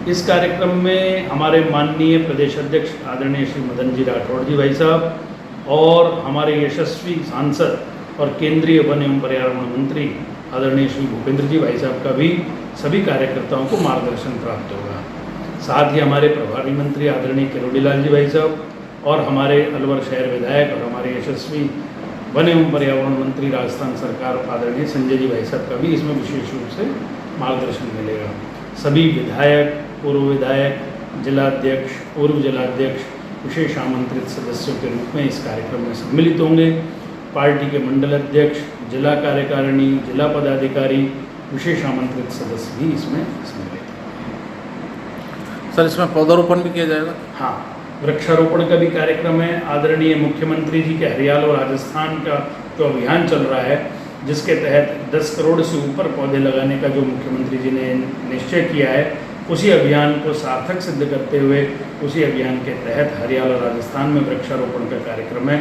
इस कार्यक्रम में हमारे माननीय प्रदेश अध्यक्ष आदरणीय श्री मदन जी राठौड़ जी भाई साहब और हमारे यशस्वी सांसद और केंद्रीय वन एवं पर्यावरण मंत्री आदरणीय श्री भूपेंद्र जी भाई साहब का भी सभी कार्यकर्ताओं को मार्गदर्शन प्राप्त होगा। साथ ही हमारे प्रभारी मंत्री आदरणीय किरोड़ी लाल जी भाई साहब, और हमारे अलवर शहर विधायक और हमारे यशस्वी वन एवं पर्यावरण मंत्री राजस्थान सरकार आदरणीय संजय जी भाई साहब का भी इसमें विशेष रूप से मार्गदर्शन मिलेगा। सभी विधायक, पूर्व विधायक, जिलाध्यक्ष, पूर्व जिलाध्यक्ष विशेष आमंत्रित सदस्यों के रूप में इस कार्यक्रम में सम्मिलित होंगे। पार्टी के मंडल अध्यक्ष, जिला कार्यकारिणी, जिला पदाधिकारी, विशेष आमंत्रित सदस्य भी इसमें सम्मिलित होंगे। सर, इसमें पौधारोपण भी किया जाएगा? हाँ, वृक्षारोपण का भी कार्यक्रम है। आदरणीय मुख्यमंत्री जी के हरियाणा और राजस्थान का जो अभियान चल रहा है, जिसके तहत 10 करोड़ से ऊपर पौधे लगाने का जो मुख्यमंत्री जी ने निश्चय किया है, उसी अभियान को सार्थक सिद्ध करते हुए उसी अभियान के तहत हरियाणा और राजस्थान में वृक्षारोपण का कार्यक्रम है।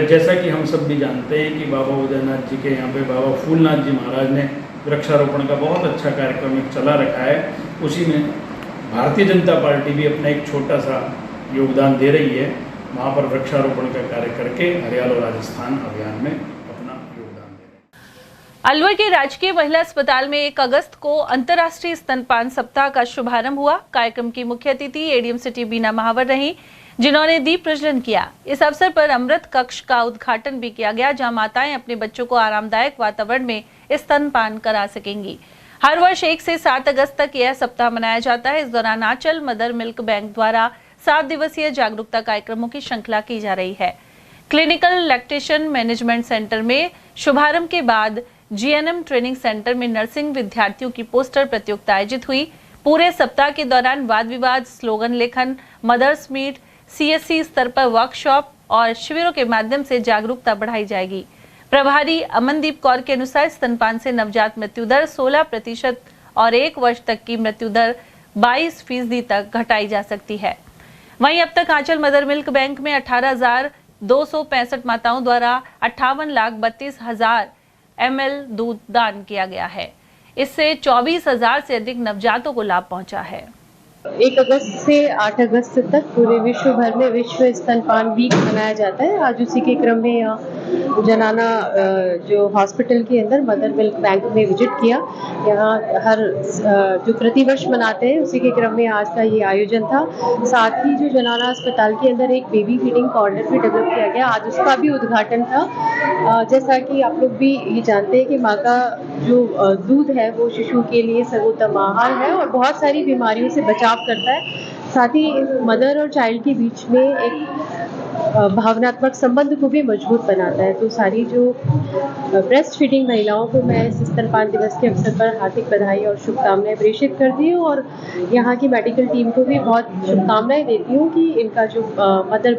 जैसा कि हम सब भी जानते हैं कि बाबा उदयनाथ जी के यहाँ पे बाबा फूलनाथ जी महाराज ने वृक्षारोपण का बहुत अच्छा कार्यक्रम चला रखा है। उसी में भारतीय जनता पार्टी भी अपना एक छोटा सा योगदान दे रही है। वहाँ पर वृक्षारोपण का कार्य करके हरियाणा और राजस्थान अभियान में अलवर के राजकीय महिला अस्पताल में 1 अगस्त को अंतर्राष्ट्रीय स्तनपान सप्ताह का शुभारंभ हुआ। कार्यक्रम की मुख्य अतिथि एडीएम सिटी बीना महावर रही, जिन्होंने दीप प्रज्वलन किया। इस अवसर पर अमृत कक्ष का उद्घाटन भी किया गया, जहां माताएं अपने बच्चों को आरामदायक वातावरण में स्तनपान करा सकेंगी। हर वर्ष 1 से 7 अगस्त तक यह सप्ताह मनाया जाता है। इस दौरान आंचल मदर मिल्क बैंक द्वारा 7 दिवसीय जागरूकता कार्यक्रमों की श्रृंखला की जा रही है। क्लिनिकल लैक्टेशन मैनेजमेंट सेंटर में शुभारंभ के बाद जीएनएम ट्रेनिंग सेंटर में नर्सिंग विद्यार्थियों की पोस्टर प्रतियोगिता आयोजित हुई। पूरे सप्ताह के दौरान वाद विवाद, स्लोगन लेखन, मदर्स मीट, सीएससी स्तर पर वर्कशॉप और शिविरों के माध्यम से जागरूकता बढ़ाई जाएगी। प्रभारी अमनदीप कौर के अनुसार स्तनपान से नवजात मृत्यु दर 16% और 1 वर्ष तक की मृत्यु दर 22% तक घटाई जा सकती है। वहीं अब तक आंचल मदर मिल्क बैंक में 18,265 माताओं द्वारा 58,32,000 ml दूध दान किया गया है। इससे 24,000 से अधिक नवजातों को लाभ पहुंचा है। 1 अगस्त से 8 अगस्त तक पूरे विश्व भर में विश्व स्तनपान वीक मनाया जाता है। आज उसी के क्रम में यहाँ जनाना जो हॉस्पिटल के अंदर मदर मिल्क बैंक में विजिट किया। यहाँ हर जो प्रतिवर्ष मनाते हैं उसी के क्रम में आज का ये आयोजन था। साथ ही जो जनाना अस्पताल के अंदर एक बेबी फीडिंग कॉर्नर भी डेवलप किया गया, आज उसका भी उद्घाटन था। जैसा कि आप लोग भी ये जानते हैं कि माँ का जो दूध है वो शिशु के लिए सर्वोत्तम आहार है और बहुत सारी बीमारियों से बचाव करता है। साथ ही मदर और चाइल्ड के बीच में एक भावनात्मक संबंध को भी मजबूत बनाता है। तो सारी जो ब्रेस्ट फीडिंग महिलाओं को मैं इस स्तनपान दिवस के अवसर पर हार्दिक बधाई और शुभकामनाएं प्रेषित करती हूँ और यहाँ की मेडिकल टीम को भी बहुत शुभकामनाएं देती हूँ कि इनका जो मदर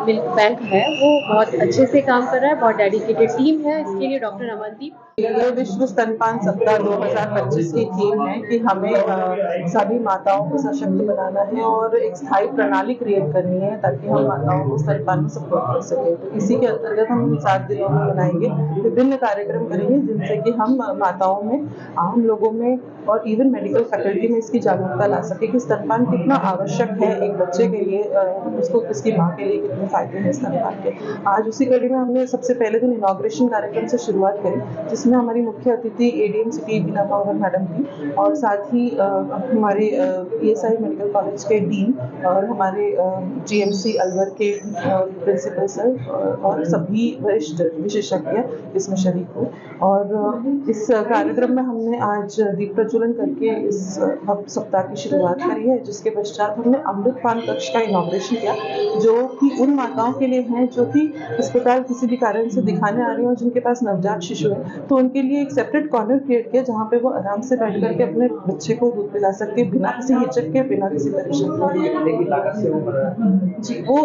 मिल्क बैंक है वो बहुत अच्छे से काम कर रहा है, बहुत डेडिकेटेड टीम है। इसके लिए डॉक्टर अमनदीप। ये विश्व स्तनपान सप्ताह 2025 की थीम है कि हमें सभी माताओं को सशक्त बनाना है और एक स्थायी प्रणाली क्रिएट करनी है ताकि हम माताओं को स्तनपान में सपोर्ट कर सकें। तो इसी के अंतर्गत हम 7 दिनों में बनाएंगे, विभिन्न कार्यक्रम करेंगे जिनसे कि हम माताओं में, आम लोगों में और इवन मेडिकल फैकल्टी में इसकी जागरूकता ला सके कि स्तनपान कितना आवश्यक है एक बच्चे के लिए, उसको उसकी माँ के लिए कितने फायदे हैं स्तनपान के। आज उसी कड़ी में हमने सबसे पहले दिन इनॉग्रेशन कार्यक्रम से शुरुआत करी, जिसमें हमारी मुख्य अतिथि एडीएम सिटी बीना महावर मैडम थी और साथ ही हमारे ईएसआई मेडिकल कॉलेज के डीन और हमारे जीएमसी अलवर के प्रिंसिपल सर और सभी वरिष्ठ विशेषज्ञ इसमें शरीक हुए। और इस कार्यक्रम में हमने आज दीप प्रज्वलन करके इस सप्ताह की शुरुआत करी है, जिसके पश्चात हमने अमृतपान कक्ष का इनॉग्रेशन किया, जो कि उन माताओं के लिए है जो कि अस्पताल किसी भी कारण से दिखाने आ रही हैं और जिनके पास नवजात शिशु है, तो उनके लिए एक सेपरेट कॉर्नर क्रिएट किया जहाँ पे वो आराम से बैठ करके अपने बच्चे को दूध पिला सकते हैं बिना किसी हिचक के, बिना किसी परेशानी के। जी, वो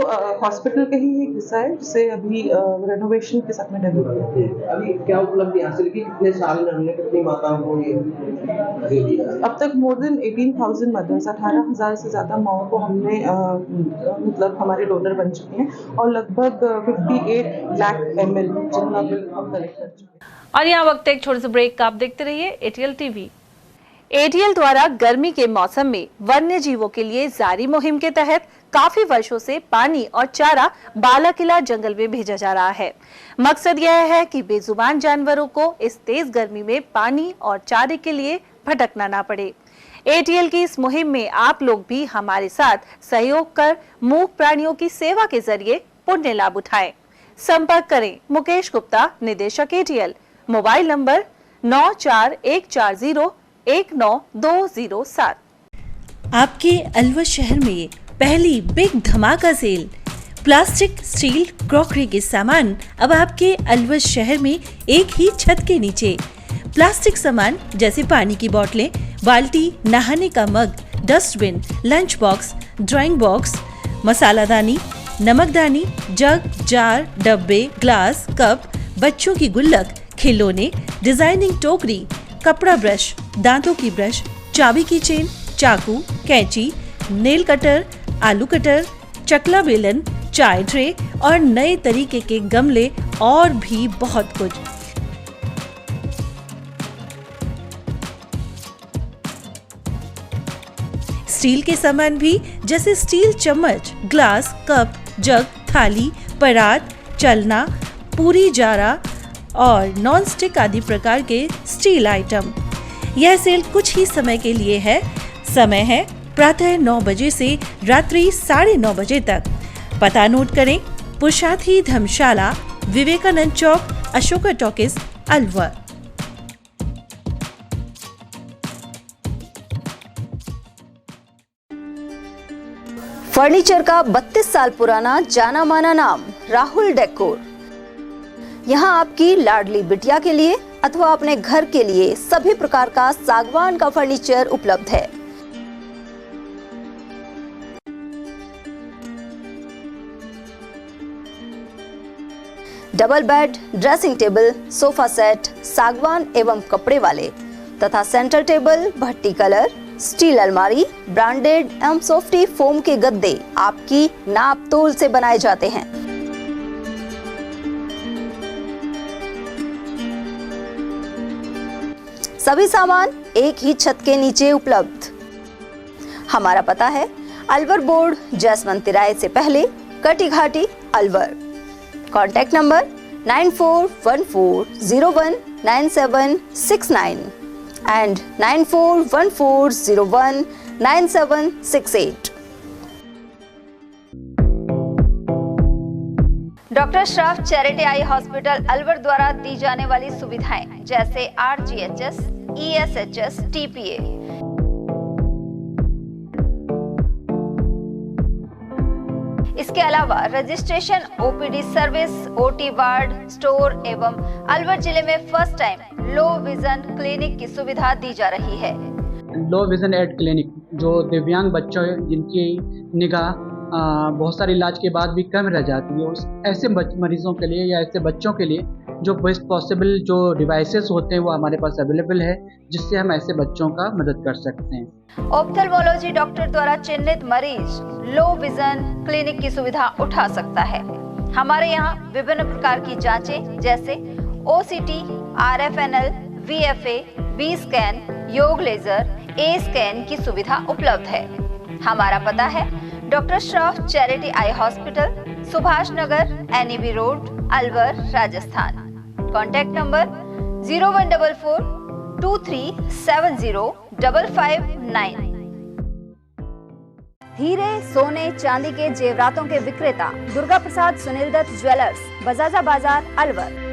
हॉस्पिटल का ही एक हिस्सा है जिसे अभी रेनोवेशन के साथ में डेवलप किया। अभी क्या उपलब्धि हासिल की, कितने साल में हमने कितनी माताओं को ये दे दिया? अब तक मोर देन 18,000 मदर्स, 18,000 से ज्यादा माओं को हमने मतलब हमारे डोनर बन चुके हैं और लगभग 58 लाख ml जितना बिल हम कलेक्ट कर चुके हैं। और यहाँ वक्त एक छोटे से ब्रेक का, आप देखते रहिए एटीएल टीवी। एटीएल द्वारा गर्मी के मौसम में वन्य जीवों के लिए जारी मुहिम के तहत काफी वर्षों से पानी और चारा बालाकिला जंगल में भेजा जा रहा है। मकसद यह है कि बेजुबान जानवरों को इस तेज गर्मी में पानी और चारे के लिए भटकना ना पड़े। ATL की इस मुहिम में आप लोग भी हमारे साथ सहयोग कर मूक प्राणियों की सेवा के जरिए पुण्य लाभ उठाएं। संपर्क करें मुकेश गुप्ता, निदेशक ATL, मोबाइल नंबर 9414019207। आपके अलवर शहर में पहली बिग धमाका सेल, प्लास्टिक, स्टील, क्रॉकरी के सामान अब आपके अलवर शहर में एक ही छत के नीचे। प्लास्टिक सामान जैसे पानी की बोतलें, बाल्टी, नहाने का mug, dustbin, lunch box, drawing box, मसालादानी, नमकदानी, जग, जार, डब्बे, ग्लास, कप, बच्चों की गुल्लक, खिलौने, डिजाइनिंग टोकरी, कपड़ा ब्रश, दांतों की ब्रश, चाबी की चेन, चाकू, कैंची, नेल कटर, आलू कटर, चकला बेलन, चाय ट्रे और नए तरीके के गमले और भी बहुत कुछ। स्टील के सामान भी जैसे स्टील चम्मच, ग्लास, कप, जग, थाली, परात, चलना, पूरी जारा और नॉन स्टिक आदि प्रकार के स्टील आइटम। यह सेल कुछ ही समय के लिए है। समय है प्रातः 9 बजे से रात्रि 9:30 बजे तक। पता नोट करें, पुरुषार्थी धर्मशाला, विवेकानंद चौक, अशोका टॉकीज, अलवर। फर्नीचर का 32 साल पुराना जाना माना नाम राहुल डेकोर। यहाँ आपकी लाडली बिटिया के लिए अथवा अपने घर के लिए सभी प्रकार का सागवान का फर्नीचर उपलब्ध है। Double bed, dressing table, sofa set, सागवान एवं कपड़े वाले तथा सेंटर टेबल, भट्टी कलर, स्टील अलमारी, ब्रांडेड एवं सॉफ्टी फोम के गद्दे आपकी नाप तोल से बनाए जाते हैं। सभी सामान एक ही छत के नीचे उपलब्ध। हमारा पता है अलवर बोर्ड, जैसमंत तिराहे से पहले, कटी घाटी, Alwar. Contact number 9414019769 and 9414019768। Doctor Shroff charity eye hospital Alwar द्वारा दी जाने वाली सुविधाएं जैसे RGHS, ESHS, TPA। इसके अलावा registration, OPD service, OT ward, store एवं अलवर जिले में first time low vision clinic की सुविधा दी जा रही है। लो विजन एड क्लिनिक जो दिव्यांग बच्चों जिनकी निगाह बहुत सारे इलाज के बाद भी कम रह जाती है, उस ऐसे मरीजों के लिए या ऐसे बच्चों के लिए जो बेस्ट पॉसिबल जो डिवाइसेस होते हैं वो हमारे पास अवेलेबल है, जिससे हम ऐसे बच्चों का मदद कर सकते हैं। ऑप्थेल्मोलॉजी डॉक्टर द्वारा चिन्हित मरीज लो विजन क्लिनिक की सुविधा उठा सकता है। हमारे यहाँ विभिन्न प्रकार की जांचें जैसे OCT, RFNL, VFA, V scan, YAG laser, A scan की सुविधा उपलब्ध है। हमारा पता है doctor Shroff charity eye hospital, Subhash Nagar, NEB road, Alwar, Rajasthan. Contact number 014423705559। हीरे, सोने, चांदी के जेवरातों के विक्रेता दुर्गा प्रसाद सुनील दत्त ज्वेलर्स, बजाजा बाजार, अलवर।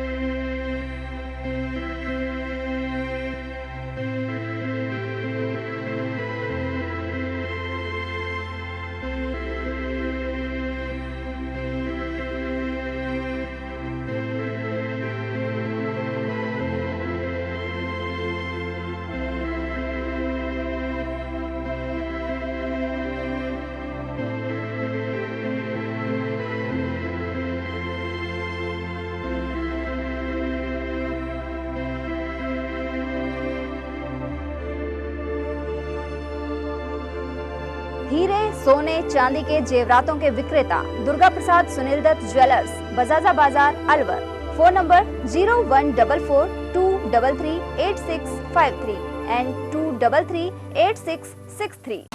हीरे, सोने, चांदी के जेवरातों के विक्रेता Durga Prasad Sunil Dutt jewellers, Bajaja Bazar, Alwar. Phone number 0144233863 and 2338663।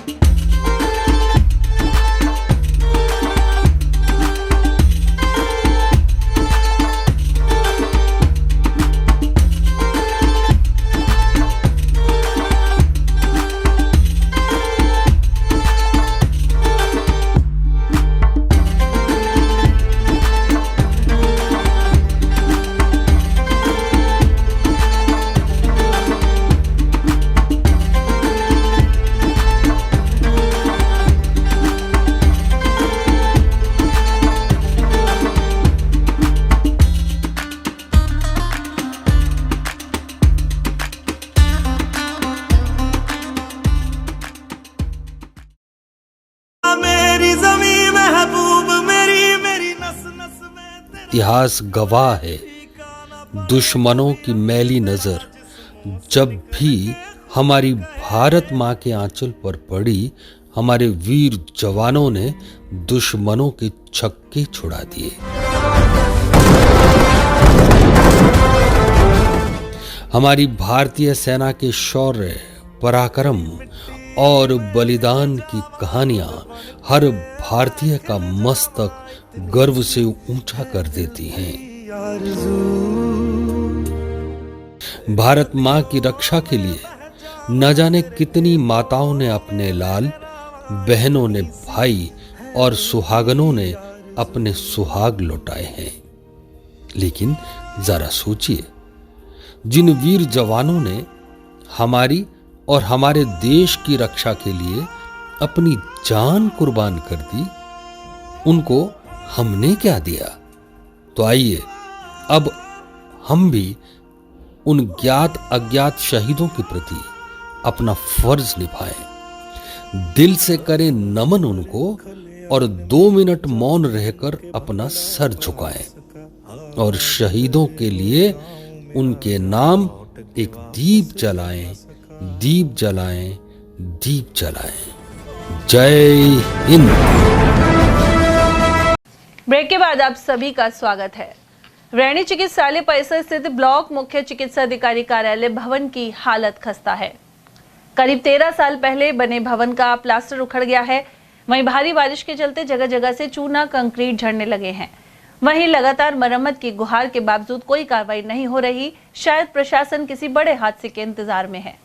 इतिहास गवाह है, दुश्मनों की मैली नजर जब भी हमारी भारत माँ के आंचल पर पड़ी, हमारे वीर जवानों ने दुश्मनों के छक्के छुड़ा दिए। हमारी भारतीय सेना के शौर्य, पराक्रम और बलिदान की कहानियां हर भारतीय का मस्तक गर्व से ऊंचा कर देती हैं। भारत मां की रक्षा के लिए न जाने कितनी माताओं ने अपने लाल, बहनों ने भाई और सुहागनों ने अपने सुहाग लौटाए हैं। लेकिन जरा सोचिए, जिन वीर जवानों ने हमारी और हमारे देश की रक्षा के लिए अपनी जान कुर्बान कर दी, उनको हमने क्या दिया? तो आइए अब हम भी उन ज्ञात अज्ञात शहीदों के प्रति अपना फर्ज निभाएं, दिल से करें नमन उनको और 2 मिनट मौन रहकर अपना सर झुकाएं और शहीदों के लिए उनके नाम एक दीप जलाएं, दीप जलाएं, दीप जलाएं। जय हिंद। ब्रेक के बाद आप सभी का स्वागत है। रैणी चिकित्सालय परिसर स्थित ब्लॉक मुख्य चिकित्सा अधिकारी कार्यालय भवन की हालत खस्ता है। करीब 13 साल पहले बने भवन का प्लास्टर उखड़ गया है। वहीं भारी बारिश के चलते जगह जगह से चूना कंक्रीट झड़ने लगे हैं। वहीं लगातार मरम्मत की गुहार के बावजूद कोई कार्रवाई नहीं हो रही। शायद प्रशासन किसी बड़े हादसे के इंतजार में है।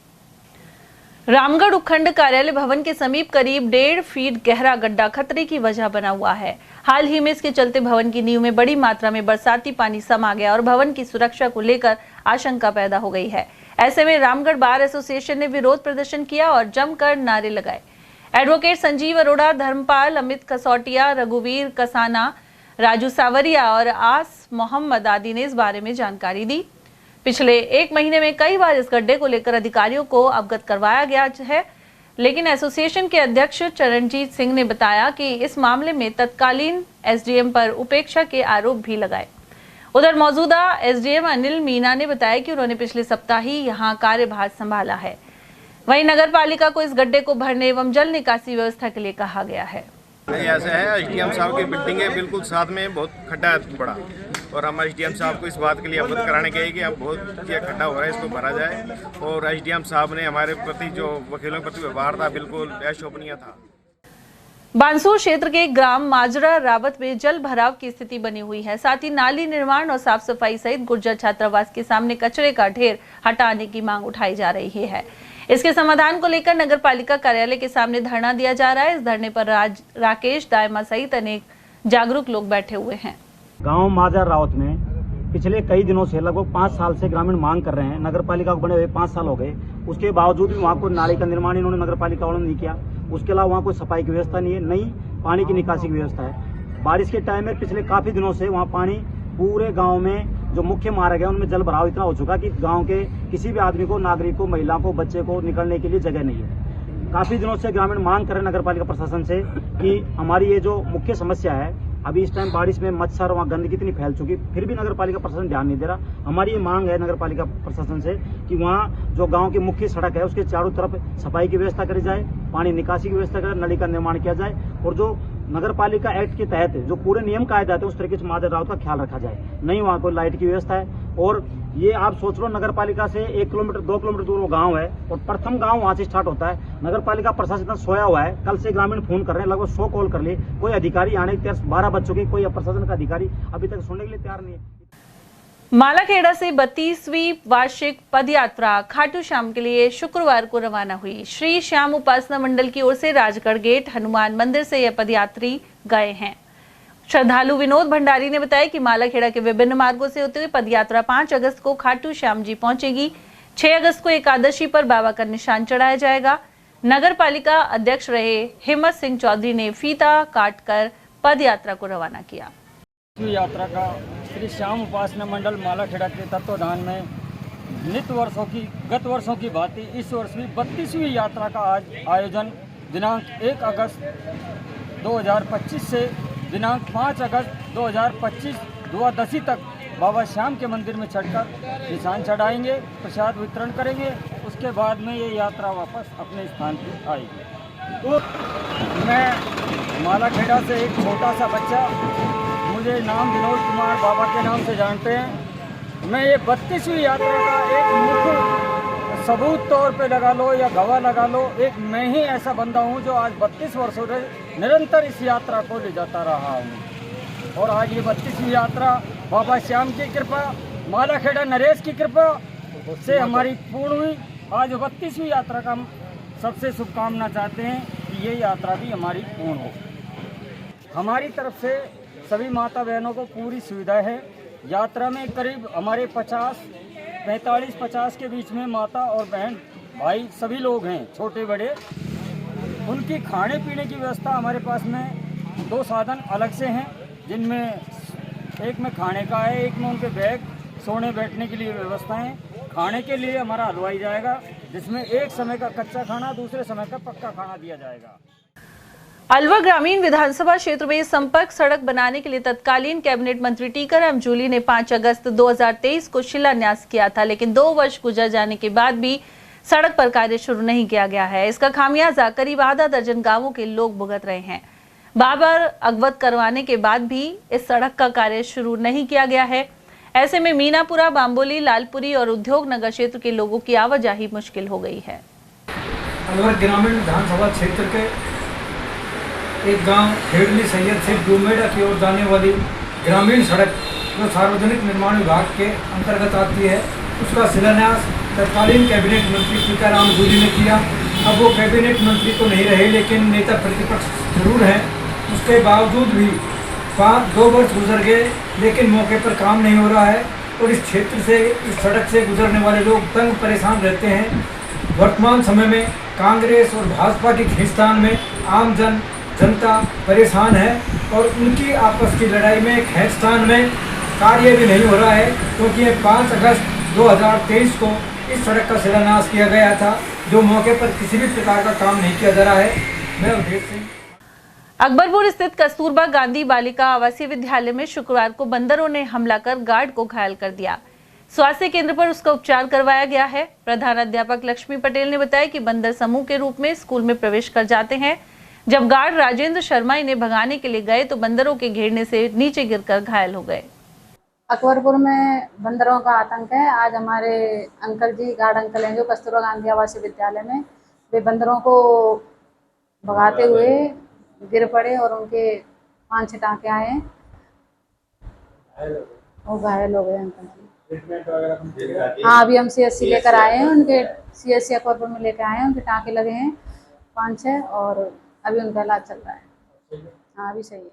रामगढ़ उपखंड कार्यालय भवन के समीप करीब 1.5 फीट गहरा गड्ढा खतरे की वजह बना हुआ है। हाल ही में इसके चलते भवन की नींव में बड़ी मात्रा में बरसाती पानी समा गया और भवन की सुरक्षा को लेकर आशंका पैदा हो गई है। ऐसे में रामगढ़ बार एसोसिएशन ने विरोध प्रदर्शन किया और जमकर नारे लगाए। एडवोकेट संजीव अरोड़ा, धर्मपाल, अमित कसौटिया, रघुवीर कसाना, राजू सावरिया और आस मोहम्मद आदि ने इस बारे में जानकारी दी। पिछले 1 महीने में कई बार इस गड्ढे को लेकर अधिकारियों को अवगत करवाया गया है, लेकिन एसोसिएशन के अध्यक्ष चरणजीत सिंह ने बताया कि इस मामले में तत्कालीन एसडीएम पर उपेक्षा के आरोप भी लगाए। उधर मौजूदा एसडीएम अनिल मीना ने बताया कि उन्होंने पिछले सप्ताह ही यहां कार्यभार संभाला है। वहीं नगर पालिका को इस गड्ढे को भरने एवं जल निकासी व्यवस्था के लिए कहा गया है। नहीं, ऐसा है, एसडीएम साहब की बिल्डिंग है बिल्कुल साथ में, बहुत खड्डा है बड़ा, और हम एसडीएम साहब को इस बात के लिए अवगत कराने गए कि अब बहुत ये खड्डा हो रहा है, इसको भरा जाए। और एसडीएम साहब ने हमारे प्रति जो वकीलों के प्रति व्यवहार था बिल्कुल अशोभनीय था। बांसुर क्षेत्र के ग्राम माजरा रावत में जल भराव की स्थिति बनी हुई है। साथ ही नाली निर्माण और साफ सफाई सहित गुर्जर छात्रावास के सामने कचरे का ढेर हटाने की मांग उठाई जा रही है। इसके समाधान को लेकर नगर पालिका कार्यालय के सामने धरना दिया जा रहा है। इस धरने पर राकेश दायमा सहित अनेक जागरूक लोग बैठे हुए हैं। गांव माजरा रावत में पिछले कई दिनों से लगभग 5 साल से ग्रामीण मांग कर रहे हैं। नगर पालिका को बने हुए 5 साल हो गए, उसके बावजूद भी वहाँ कोई नाली का निर्माण इन्होंने नगर पालिका वालों ने नहीं किया। उसके अलावा वहाँ कोई सफाई की व्यवस्था नहीं है, नई पानी की निकासी की व्यवस्था है। बारिश के टाइम में पिछले काफी दिनों से वहाँ पानी पूरे गाँव में जो मुख्य मार्ग है उनमें जल भराव इतना हो चुका कि गांव के किसी भी आदमी को, नागरिक को, महिला को, बच्चे को निकलने के लिए जगह नहीं है। काफी दिनों से ग्रामीण मांग कर रहे नगर पालिका प्रशासन से कि हमारी ये जो मुख्य समस्या है, अभी इस टाइम बारिश में मच्छर, वहाँ गंदगी इतनी फैल चुकी, फिर भी नगर पालिका प्रशासन ध्यान नहीं दे रहा। हमारी ये मांग है नगर पालिका प्रशासन से कि वहाँ जो गाँव की मुख्य सड़क है उसके चारों तरफ सफाई की व्यवस्था करी जाए, पानी निकासी की व्यवस्था करें, नली का निर्माण किया जाए और जो नगर पालिका एक्ट के तहत जो पूरे नियम कायदे आते हैं उस तरीके से मादर रावत का ख्याल रखा जाए। नहीं वहाँ कोई लाइट की व्यवस्था है और ये आप सोच लो नगर पालिका से 1 किलोमीटर 2 किलोमीटर दूर वो गांव है और प्रथम गांव वहाँ से स्टार्ट होता है। नगर पालिका प्रशासन सोया हुआ है। कल से ग्रामीण फोन कर रहे हैं, लगभग 100 कॉल कर लिए, कोई अधिकारी आने के 12 बज चुके, कोई प्रशासन का अधिकारी अभी तक सुनने के लिए तैयार नहीं है। मालाखेड़ा से 32वीं वार्षिक पदयात्रा खाटू श्याम के लिए शुक्रवार को रवाना हुई। श्री श्याम उपासना मंडल की ओर से राजगढ़ गेट हनुमान मंदिर से यह पदयात्री गए हैं। श्रद्धालु विनोद भंडारी ने बताया कि मालाखेड़ा के विभिन्न मार्गों से होते हुए पदयात्रा 5 अगस्त को खाटू श्याम जी पहुंचेगी। 6 अगस्त को एकादशी पर बाबा का निशान चढ़ाया जाएगा। नगर पालिका अध्यक्ष रहे हिम्मत सिंह चौधरी ने फीता काटकर पदयात्रा को रवाना किया। यात्रा का श्री श्याम उपासना मंडल मालाखेड़ा के तत्वाधान में गत वर्षों की भांति इस वर्ष भी 32वीं यात्रा का आज आयोजन दिनांक 1 अगस्त 2025 से दिनांक 5 अगस्त 2025 द्वादशी तक बाबा श्याम के मंदिर में चढ़कर निशान चढ़ाएंगे, प्रसाद वितरण करेंगे। उसके बाद में ये यात्रा वापस अपने स्थान पर आएगी। तो मैं मालाखेड़ा से एक छोटा सा बच्चा, मुझे नाम विनोद कुमार बाबा के नाम से जानते हैं। मैं ये 32वीं यात्रा का एक मुख्य सबूत तौर पे लगा लो या गवाह लगा लो, एक मैं ही ऐसा बंदा हूँ जो आज 32 वर्षों से निरंतर इस यात्रा को ले जाता रहा हूँ। और आज ये 32वीं यात्रा बाबा श्याम की कृपा, मालाखेड़ा नरेश की कृपा से हमारी पूर्ण हुई। आज 32वीं यात्रा का हम सबसे शुभकामना चाहते हैं कि ये यात्रा भी हमारी पूर्ण हो। हमारी तरफ से सभी माता बहनों को पूरी सुविधा है। यात्रा में करीब हमारे 45-50 के बीच में माता और बहन भाई सभी लोग हैं, छोटे बड़े। उनकी खाने पीने की व्यवस्था हमारे पास में 2 साधन अलग से हैं, जिनमें एक में खाने का है, एक में उनके बैग सोने बैठने के लिए व्यवस्था है। खाने के लिए हमारा हलवाई जाएगा, जिसमें एक समय का कच्चा खाना, दूसरे समय का पक्का खाना दिया जाएगा। अलवर ग्रामीण विधानसभा क्षेत्र में संपर्क सड़क बनाने के लिए तत्कालीन कैबिनेट मंत्री टीकाराम जूली ने 5 अगस्त 2023 को शिलान्यास किया था, लेकिन 2 वर्ष गुजर जाने के बाद भी सड़क पर कार्य शुरू नहीं किया गया है। इसका खामियाजा करीब आधा दर्जन गांवों के लोग भुगत रहे हैं। बार-बार अवगत करवाने के बाद भी इस सड़क का कार्य शुरू नहीं किया गया है। ऐसे में मीनापुरा, बाम्बोली, लालपुरी और उद्योग नगर क्षेत्र के लोगों की आवाजाही मुश्किल हो गई है। अलवर ग्रामीण विधानसभा क्षेत्र के एक गांव खेड़ली सैयद से डोमेडा की ओर जाने वाली ग्रामीण सड़क जो सार्वजनिक निर्माण विभाग के अंतर्गत आती है, उसका शिलान्यास तत्कालीन कैबिनेट मंत्री टीकाराम जूली ने किया। अब वो कैबिनेट मंत्री तो नहीं रहे, लेकिन नेता प्रतिपक्ष जरूर हैं। उसके बावजूद भी 2 वर्ष गुजर गए, लेकिन मौके पर काम नहीं हो रहा है और इस क्षेत्र से, इस सड़क से गुजरने वाले लोग तंग परेशान रहते हैं। वर्तमान समय में कांग्रेस और भाजपा की खींचतान में आम जनता परेशान है और उनकी आपस की लड़ाई में, खींचतान में कार्य भी नहीं हो रहा है, क्योंकि 5 अगस्त 2023 को इस सड़क का शिलान्यास किया गया था, जो मौके पर किसी भी प्रकार का काम नहीं किया जा रहा है। मैं अवधेश सिंह। अकबरपुर स्थित कस्तूरबा गांधी बालिका आवासीय विद्यालय में शुक्रवार को बंदरों ने हमला कर गार्ड को घायल कर दिया। स्वास्थ्य केंद्र पर उसका उपचार करवाया गया है। प्रधानाध्यापक लक्ष्मी पटेल ने बताया कि बंदर समूह के रूप में स्कूल में प्रवेश कर जाते हैं। जब गार्ड राजेंद्र शर्मा इन्हें भगाने के लिए गए तो बंदरों के घेरने से नीचे गिरकर घायल हो गए। अकबरपुर में बंदरों का आतंक है। आज हमारे अंकल जी, गार्ड अंकल हैं जो कस्तूरबा गांधी आवासीय विद्यालय में, वे बंदरों को भगाते हुए गिर पड़े और उनके 5-6 टाँके आए हैं, वो घायल हो गए अंकल जी। हाँ, अभी हम CSC लेकर आए हैं, उनके CSC अकबरपुर में लेकर आए हैं, उनके टाँके लगे हैं 5-6 और अभी उनका इलाज चल रहा है। हाँ, अभी सही है।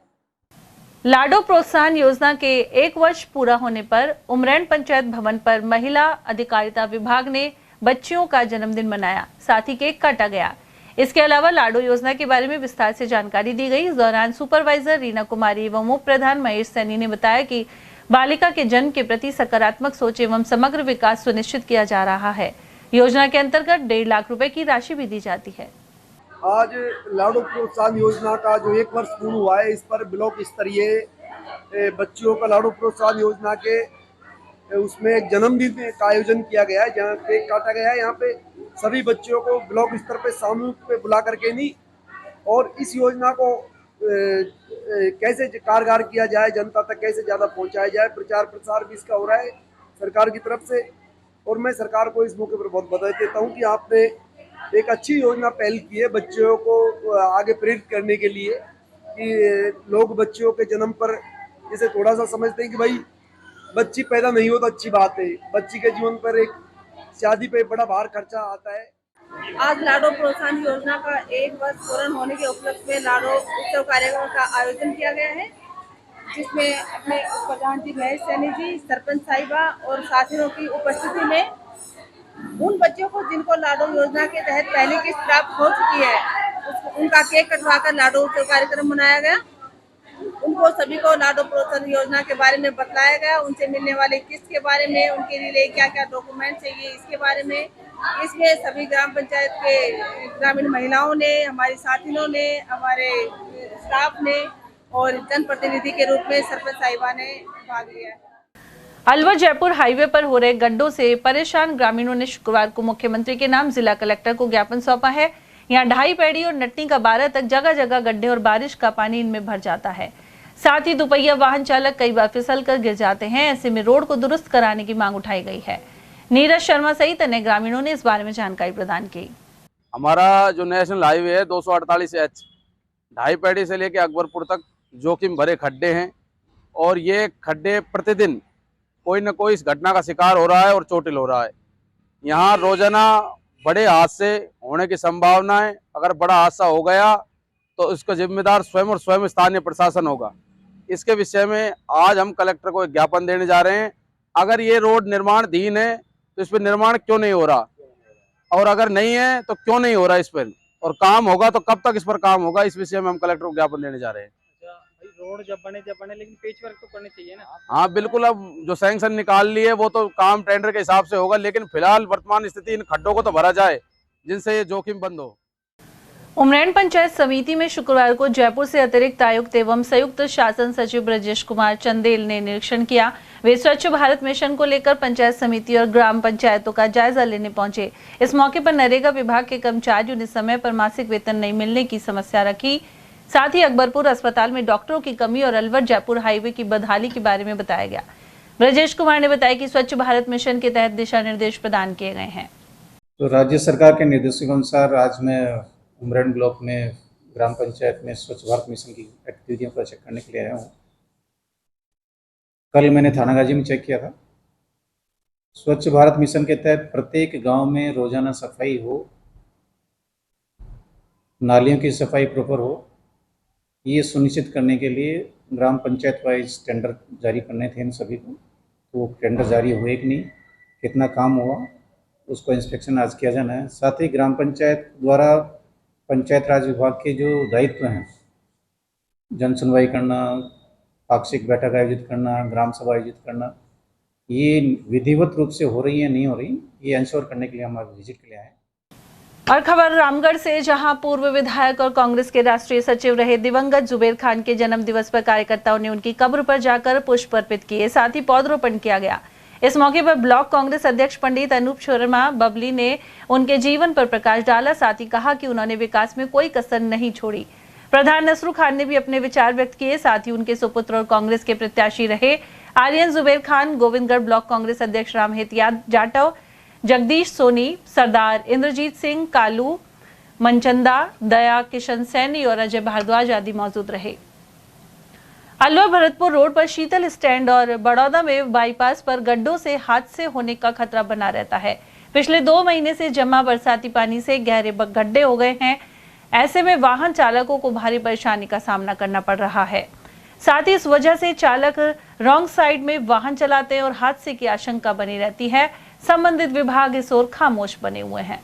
लाडो प्रोत्साहन योजना के 1 वर्ष पूरा होने पर उमरैन पंचायत भवन पर महिला अधिकारिता विभाग ने बच्चियों का जन्मदिन मनाया, साथ ही केक काटा गया। इसके अलावा लाडो योजना के बारे में विस्तार से जानकारी दी गई। इस दौरान सुपरवाइजर रीना कुमारी एवं उप प्रधान महेश सैनी ने बताया कि बालिका के जन्म के प्रति सकारात्मक सोच एवं समग्र विकास सुनिश्चित किया जा रहा है। योजना के अंतर्गत 1.5 लाख रुपए की राशि भी दी जाती है। आज लाडो प्रोत्साहन योजना का जो 1 वर्ष पूर्ण हुआ है, इस पर ब्लॉक स्तरीय बच्चियों का लाडो प्रोत्साहन योजना के उसमें एक जन्मदिन का आयोजन किया गया है, जहाँ केक काटा गया है। यहाँ पे सभी बच्चियों को ब्लॉक स्तर पे सामूहिक पे बुला करके नहीं, और इस योजना को कैसे कारगर किया जाए, जनता तक कैसे ज़्यादा पहुँचाया जाए, प्रचार प्रसार भी इसका हो रहा है सरकार की तरफ से। और मैं सरकार को इस मौके पर बहुत बधाई देता हूँ कि आपने एक अच्छी योजना पहल की है बच्चियों को आगे प्रेरित करने के लिए, कि लोग बच्चियों के जन्म पर जैसे थोड़ा सा समझते हैं कि भाई बच्ची पैदा नहीं हो तो अच्छी बात है, बच्ची के जीवन पर एक शादी पे बड़ा भार खर्चा आता है। आज लाडो प्रोत्साहन योजना का 1 वर्ष पूर्ण होने के उपलक्ष्य में लाडो उत्सव कार्यक्रम का आयोजन किया गया है, जिसमें अपने प्रधान जी महेश सैनी जी, सरपंच साहिबा और साथियों की उपस्थिति में उन बच्चों को जिनको लाडो योजना के तहत पहली किस्त प्राप्त हो चुकी है, उनका केक कटवाकर लाडो उत्सव कार्यक्रम मनाया गया। उनको सभी को लाडो प्रोत्साहन योजना के बारे में बताया गया, उनसे मिलने वाली किस्त के बारे में, उनके लिए क्या क्या डॉक्यूमेंट चाहिए इसके बारे में। इसमें सभी ग्राम पंचायत के ग्रामीण महिलाओं ने, हमारी साथियों ने, हमारे स्टाफ ने और जनप्रतिनिधि के रूप में सरपंच साहिबा ने भाग लिया है। अलवर जयपुर हाईवे पर हो रहे गड्ढों से परेशान ग्रामीणों ने शुक्रवार को मुख्यमंत्री के नाम जिला कलेक्टर को ज्ञापन सौंपा है। यहाँ ढाई पैड़ी और नटनी का 12 तक जगह जगह गड्ढे और बारिश का पानी इनमें भर जाता है। साथ ही दुपहिया वाहन चालक कई बार फिसल कर गिर जाते हैं। ऐसे में रोड को दुरुस्त कराने की मांग उठाई गई है। नीरज शर्मा सहित अन्य ग्रामीणों ने इस बारे में जानकारी प्रदान की। हमारा जो नेशनल हाईवे है 248H ढाई पैड़ी से लेकर अकबरपुर तक जोखिम भरे खड्डे हैं और ये खड्डे प्रतिदिन कोई न कोई इस घटना का शिकार हो रहा है और चोटिल हो रहा है। यहाँ रोजाना बड़े हादसे होने की संभावना है। अगर बड़ा हादसा हो गया तो इसका जिम्मेदार स्वयं और स्वयं स्थानीय प्रशासन होगा। इसके विषय में आज हम कलेक्टर को एक ज्ञापन देने जा रहे हैं। अगर ये रोड निर्माणाधीन है तो इस पर निर्माण क्यों नहीं हो रहा, और अगर नहीं है तो क्यों नहीं हो रहा इस पर, और काम होगा तो कब तक इस पर काम होगा, इस विषय में हम कलेक्टर को ज्ञापन देने जा रहे हैं। रोड जब बने लेकिन पेच वर्क तो करनी चाहिए ना। हाँ बिल्कुल, अब जो सैंक्शन निकाल लिए वो तो काम टेंडर के हिसाब से होगा, लेकिन फिलहाल वर्तमान स्थिति इन खड्डों को तो भरा जाए जिनसे ये जोखिम बंद हो। उमरैन पंचायत समिति में शुक्रवार को जयपुर से अतिरिक्त आयुक्त एवं संयुक्त शासन सचिव ब्रजेश कुमार चंदेल ने निरीक्षण किया। वे स्वच्छ भारत मिशन को लेकर पंचायत समिति और ग्राम पंचायतों का जायजा लेने पहुंचे। इस मौके पर नरेगा विभाग के कर्मचारियों ने समय पर मासिक वेतन नहीं मिलने की समस्या रखी। साथ ही अकबरपुर अस्पताल में डॉक्टरों की कमी और अलवर जयपुर हाईवे की बदहाली के बारे में बताया गया। ब्रजेश कुमार ने बताया कि स्वच्छ भारत मिशन के तहत दिशा निर्देश प्रदान किए गए हैं। तो राज्य सरकार के निर्देशों के अनुसार आज मैं उमरैन ब्लॉक में ग्राम पंचायत में स्वच्छ भारत मिशन की एक्टिविटियों को चेक करने के लिए आया हूँ। कल मैंने थानागाजी में चेक किया था। स्वच्छ भारत मिशन के तहत प्रत्येक गांव में रोजाना सफाई हो, नालियों की सफाई प्रॉपर हो, ये सुनिश्चित करने के लिए ग्राम पंचायत वाइज टेंडर जारी करने थे इन सभी को। तो टेंडर जारी हुए कि नहीं, कितना काम हुआ, उसको इंस्पेक्शन आज किया जाना है। साथ ही ग्राम पंचायत द्वारा पंचायत राज विभाग के जो दायित्व हैं, जन सुनवाई करना, पाक्षिक बैठक आयोजित करना, ग्राम सभा आयोजित करना, ये विधिवत रूप से हो रही है नहीं हो रही, ये इंश्योर करने के लिए हम आज विजिट के लिए आए। और खबर रामगढ़ से, जहां पूर्व विधायक और कांग्रेस के राष्ट्रीय सचिव रहे दिवंगत जुबेर खान के जन्म दिवस पर कार्यकर्ताओं ने उनकी कब्र पर जाकर पुष्प अर्पित किए। साथ ही पौधरोपण किया गया। इस मौके पर ब्लॉक कांग्रेस अध्यक्ष पंडित अनूप शर्मा बबली ने उनके जीवन पर प्रकाश डाला। साथ ही कहा कि उन्होंने विकास में कोई कसर नहीं छोड़ी। प्रधान नसरू खान ने भी अपने विचार व्यक्त किए। साथ ही उनके सुपुत्र और कांग्रेस के प्रत्याशी रहे आर्यन जुबेर खान, गोविंदगढ़ ब्लॉक कांग्रेस अध्यक्ष रामहित जाटव, जगदीश सोनी, सरदार इंद्रजीत सिंह, कालू मनचंदा, दया किशन सैनी और अजय भारद्वाज आदि मौजूद रहे। अलवर भरतपुर रोड पर शीतल स्टैंड और बड़ौदा में बाईपास पर गड्ढों से हादसे होने का खतरा बना रहता है। पिछले 2 महीने से जमा बरसाती पानी से गहरे गड्ढे हो गए हैं। ऐसे में वाहन चालकों को भारी परेशानी का सामना करना पड़ रहा है। साथ ही इस वजह से चालक रॉन्ग साइड में वाहन चलाते हैं और हादसे की आशंका बनी रहती है। संबंधित विभाग इस ओर खामोश बने हुए हैं।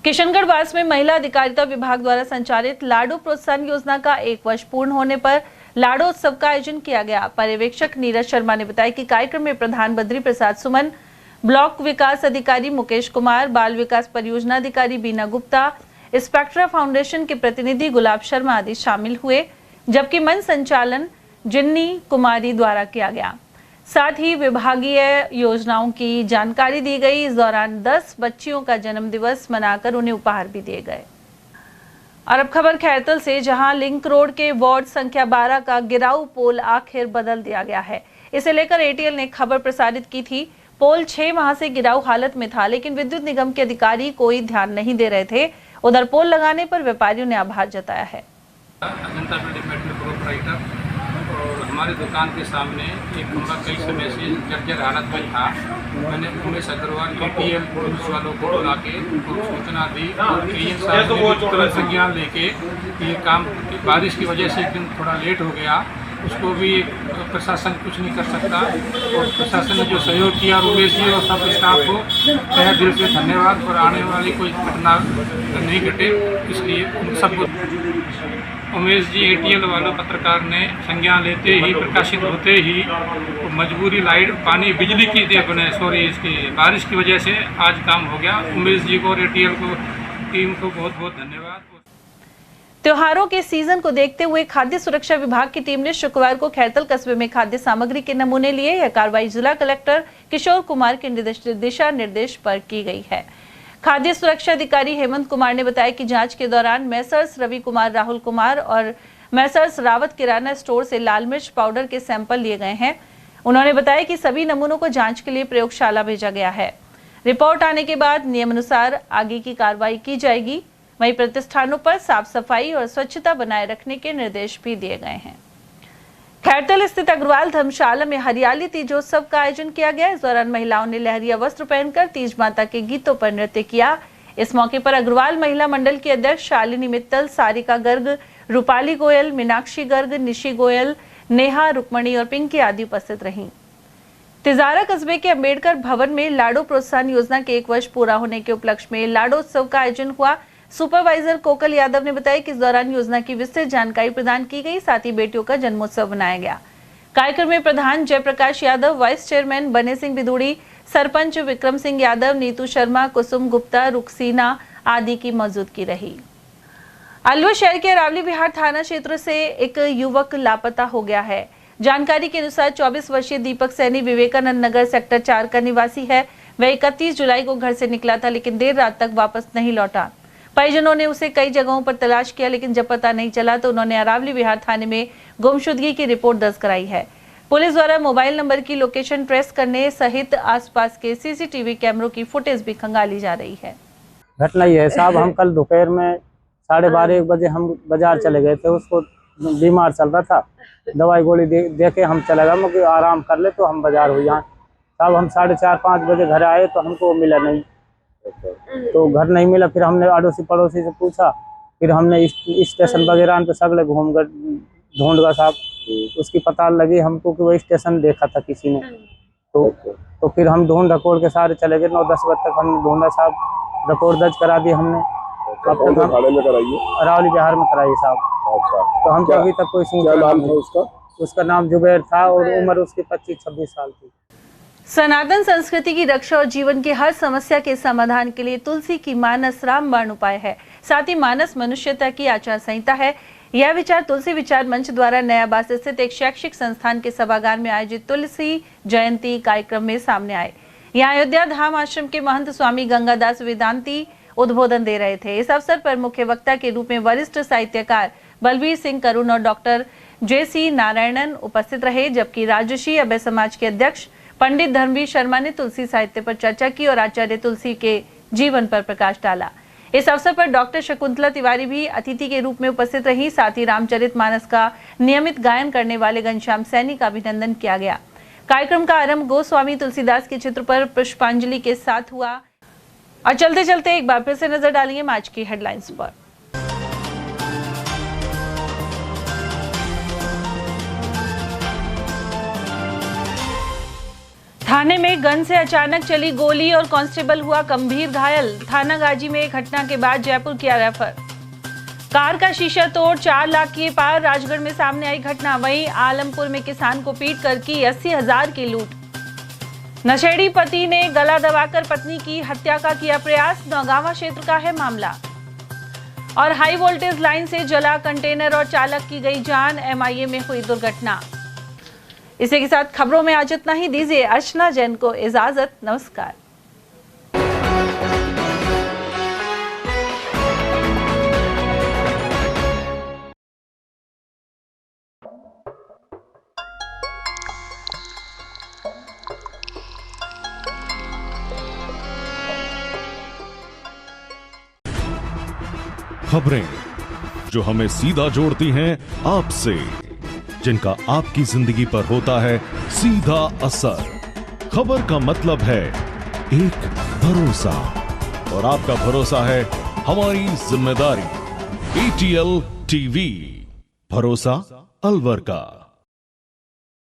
किशनगढ़ वास में महिला अधिकारिता विभाग द्वारा संचालित लाडो प्रोत्साहन योजना का 1 वर्ष पूर्ण होने पर लाडो उत्सव का आयोजन किया गया। पर्यवेक्षक नीरज शर्मा ने बताया कि कार्यक्रम में प्रधान बद्री प्रसाद सुमन, ब्लॉक विकास अधिकारी मुकेश कुमार, बाल विकास परियोजना अधिकारी बीना गुप्ता, स्पेक्ट्रा फाउंडेशन के प्रतिनिधि गुलाब शर्मा आदि शामिल हुए, जबकि मंच संचालन जिन्नी कुमारी द्वारा किया गया। साथ ही विभागीय योजनाओं की जानकारी दी गई। इस दौरान 10 बच्चियों का जन्मदिवस मनाकर उन्हें उपहार भी दिए गए। और अब खबर खैरतल से, जहां लिंक रोड के वार्ड संख्या 12 का गिराऊ पोल आखिर बदल दिया गया है। इसे लेकर एटीएल ने खबर प्रसारित की थी। पोल 6 माह से गिराऊ हालत में था, लेकिन विद्युत निगम के अधिकारी कोई ध्यान नहीं दे रहे थे। उधर पोल लगाने पर व्यापारियों ने आभार जताया है। और हमारी दुकान के सामने एक खंभा कई समय से जर्जर हालत में था। मैंने उमेश अग्रवाल एटीएल पुलिस वालों को बुला के उनको सूचना दी और एएन साहब ने तुरंत संज्ञान लेके ये काम बारिश की वजह से एक दिन थोड़ा लेट हो गया, उसको भी प्रशासन कुछ नहीं कर सकता। और प्रशासन ने जो सहयोग किया उमेश जी और सब स्टाफ को तहे दिल से धन्यवाद। और आने वाली कोई घटना नहीं घटे, इसलिए उन सबको उमेश जी एटीएल वालों पत्रकार ने संज्ञान लेते ही, प्रकाशित होते ही मजबूरी लाइट पानी बिजली की इसकी बारिश की वजह से आज काम हो गया। उमेश जी को और एटीएल को टीम को बहुत बहुत धन्यवाद। त्योहारों के सीजन को देखते हुए खाद्य सुरक्षा विभाग की टीम ने शुक्रवार को खैरतल कस्बे में खाद्य सामग्री के नमूने लिए। यह कार्रवाई जिला कलेक्टर किशोर कुमार के दिशा निर्देश पर की गई है। खाद्य सुरक्षा अधिकारी हेमंत कुमार ने बताया कि जांच के दौरान मैसर्स रवि कुमार, राहुल कुमार और मैसर्स रावत किराना स्टोर से लाल मिर्च पाउडर के सैंपल लिए गए हैं। उन्होंने बताया कि सभी नमूनों को जांच के लिए प्रयोगशाला भेजा गया है। रिपोर्ट आने के बाद नियमानुसार आगे की कार्रवाई की जाएगी। वहीं प्रतिष्ठानों पर साफ सफाई और स्वच्छता बनाए रखने के निर्देश भी दिए गए हैं। खैरतल स्थित अग्रवाल धर्मशाला में हरियाली तीजोत्सव का आयोजन किया गया। इस दौरान महिलाओं ने लहरिया वस्त्र पहनकर तीज माता के गीतों पर नृत्य किया। इस मौके पर अग्रवाल महिला मंडल की अध्यक्ष शालिनी मित्तल, सारिका गर्ग, रूपाली गोयल, मीनाक्षी गर्ग, निशी गोयल, नेहा, रुक्मणी और पिंकी आदि उपस्थित रहीं। तिजारा कस्बे के अंबेडकर भवन में लाडो प्रोत्साहन योजना के 1 वर्ष पूरा होने के उपलक्ष्य में लाडोत्सव का आयोजन हुआ। सुपरवाइजर कोकल यादव ने बताया कि इस दौरान योजना की विस्तृत जानकारी प्रदान की गई, साथ ही बेटियों का जन्मोत्सव मनाया गया। कार्यक्रम में प्रधान जयप्रकाश यादव, वाइस चेयरमैन बने सिंह बिदुड़ी, सरपंच विक्रम सिंह यादव, नीतू शर्मा, कुसुम गुप्ता, रुखसीना आदि की मौजूदगी रही। अलवर शहर के अरावली विहार थाना क्षेत्र से एक युवक लापता हो गया है। जानकारी के अनुसार 24 वर्षीय दीपक सैनी विवेकानंद नगर सेक्टर 4 का निवासी है। वह 31 जुलाई को घर से निकला था, लेकिन देर रात तक वापस नहीं लौटा। परिजनों ने उसे कई जगहों पर तलाश किया, लेकिन जब पता नहीं चला तो उन्होंने अरावली विहार थाने में गुमशुदगी की रिपोर्ट दर्ज कराई है। पुलिस द्वारा मोबाइल नंबर की लोकेशन ट्रेस करने सहित आसपास के सीसीटीवी कैमरों की फुटेज भी खंगाली जा रही है। घटना ये है साहब, हम कल दोपहर में 12:30 बजे हम बाजार चले गए थे। उसको बीमार चल रहा था, दवाई गोली दे के हम चले गए कि आराम कर ले, तो हम बाजार हुई। यहाँ साहब हम 4:30-5 बजे घर आए तो हमको मिला नहीं, तो घर नहीं मिला। फिर हमने अड़ोसी पड़ोसी से पूछा, फिर हमने स्टेशन वगैरह पे सगले घूम कर ढूंढ गया साहब। उसकी पता लगी हमको कि वो स्टेशन देखा था किसी ने, तो फिर हम ढूंढ ढकोड़ के सारे चले गए। 9-10 बजे तक हमने ढूंढा साहब, रिपोर्ट दर्ज करा दी हमने। अरावली बिहार में कराई साहब। तो हम अभी तक कोई सूचना नहीं। उसका नाम जुबैर था और उम्र उसकी 25-26 साल थी। सनातन संस्कृति की रक्षा और जीवन की हर समस्या के समाधान के लिए तुलसी की मानस रामबाण उपाय है। साथ ही मानस मनुष्यता की आचार संहिता है। यह विचार तुलसी विचार मंच द्वारा नयाबास स्थित एक शैक्षिक संस्थान के सभागार में आयोजित तुलसी जयंती कार्यक्रम में सामने आए। यहाँ अयोध्या धाम आश्रम के महंत स्वामी गंगादास वेदांती उद्बोधन दे रहे थे। इस अवसर पर मुख्य वक्ता के रूप में वरिष्ठ साहित्यकार बलबीर सिंह करुण और डॉक्टर JC नारायणन उपस्थित रहे, जबकि राजर्षि अभय समाज के अध्यक्ष पंडित धर्मवीर शर्मा ने तुलसी साहित्य पर चर्चा की और आचार्य तुलसी के जीवन पर प्रकाश डाला। इस अवसर पर डॉक्टर शकुंतला तिवारी भी अतिथि के रूप में उपस्थित रही। साथ ही रामचरितमानस का नियमित गायन करने वाले घनश्याम सैनी का अभिनंदन किया गया। कार्यक्रम का आरंभ गोस्वामी तुलसीदास के चित्र पर पुष्पांजलि के साथ हुआ। और चलते चलते एक बार फिर से नजर डालेंगे आज की हेडलाइंस पर। थाने में गन से अचानक चली गोली और कांस्टेबल हुआ गंभीर घायल। थाना गाजी में घटना के बाद जयपुर किया रेफर। कार का शीशा तोड़ 4 लाख के पार राजगढ़ में सामने आई घटना। वहीं आलमपुर में किसान को पीट कर की 80,000 की लूट। नशेड़ी पति ने गला दबाकर पत्नी की हत्या का किया प्रयास। नौगावा क्षेत्र का है मामला। और हाई वोल्टेज लाइन से जला कंटेनर और चालक की गई जान। MIA में हुई दुर्घटना। इसी के साथ खबरों में आज इतना ही। दीजिए अर्चना जैन को इजाजत। नमस्कार। खबरें जो हमें सीधा जोड़ती हैं आपसे, जिनका आपकी जिंदगी पर होता है सीधा असर। खबर का मतलब है एक भरोसा, और आपका भरोसा है हमारी जिम्मेदारी। ATL TV, भरोसा अलवर का।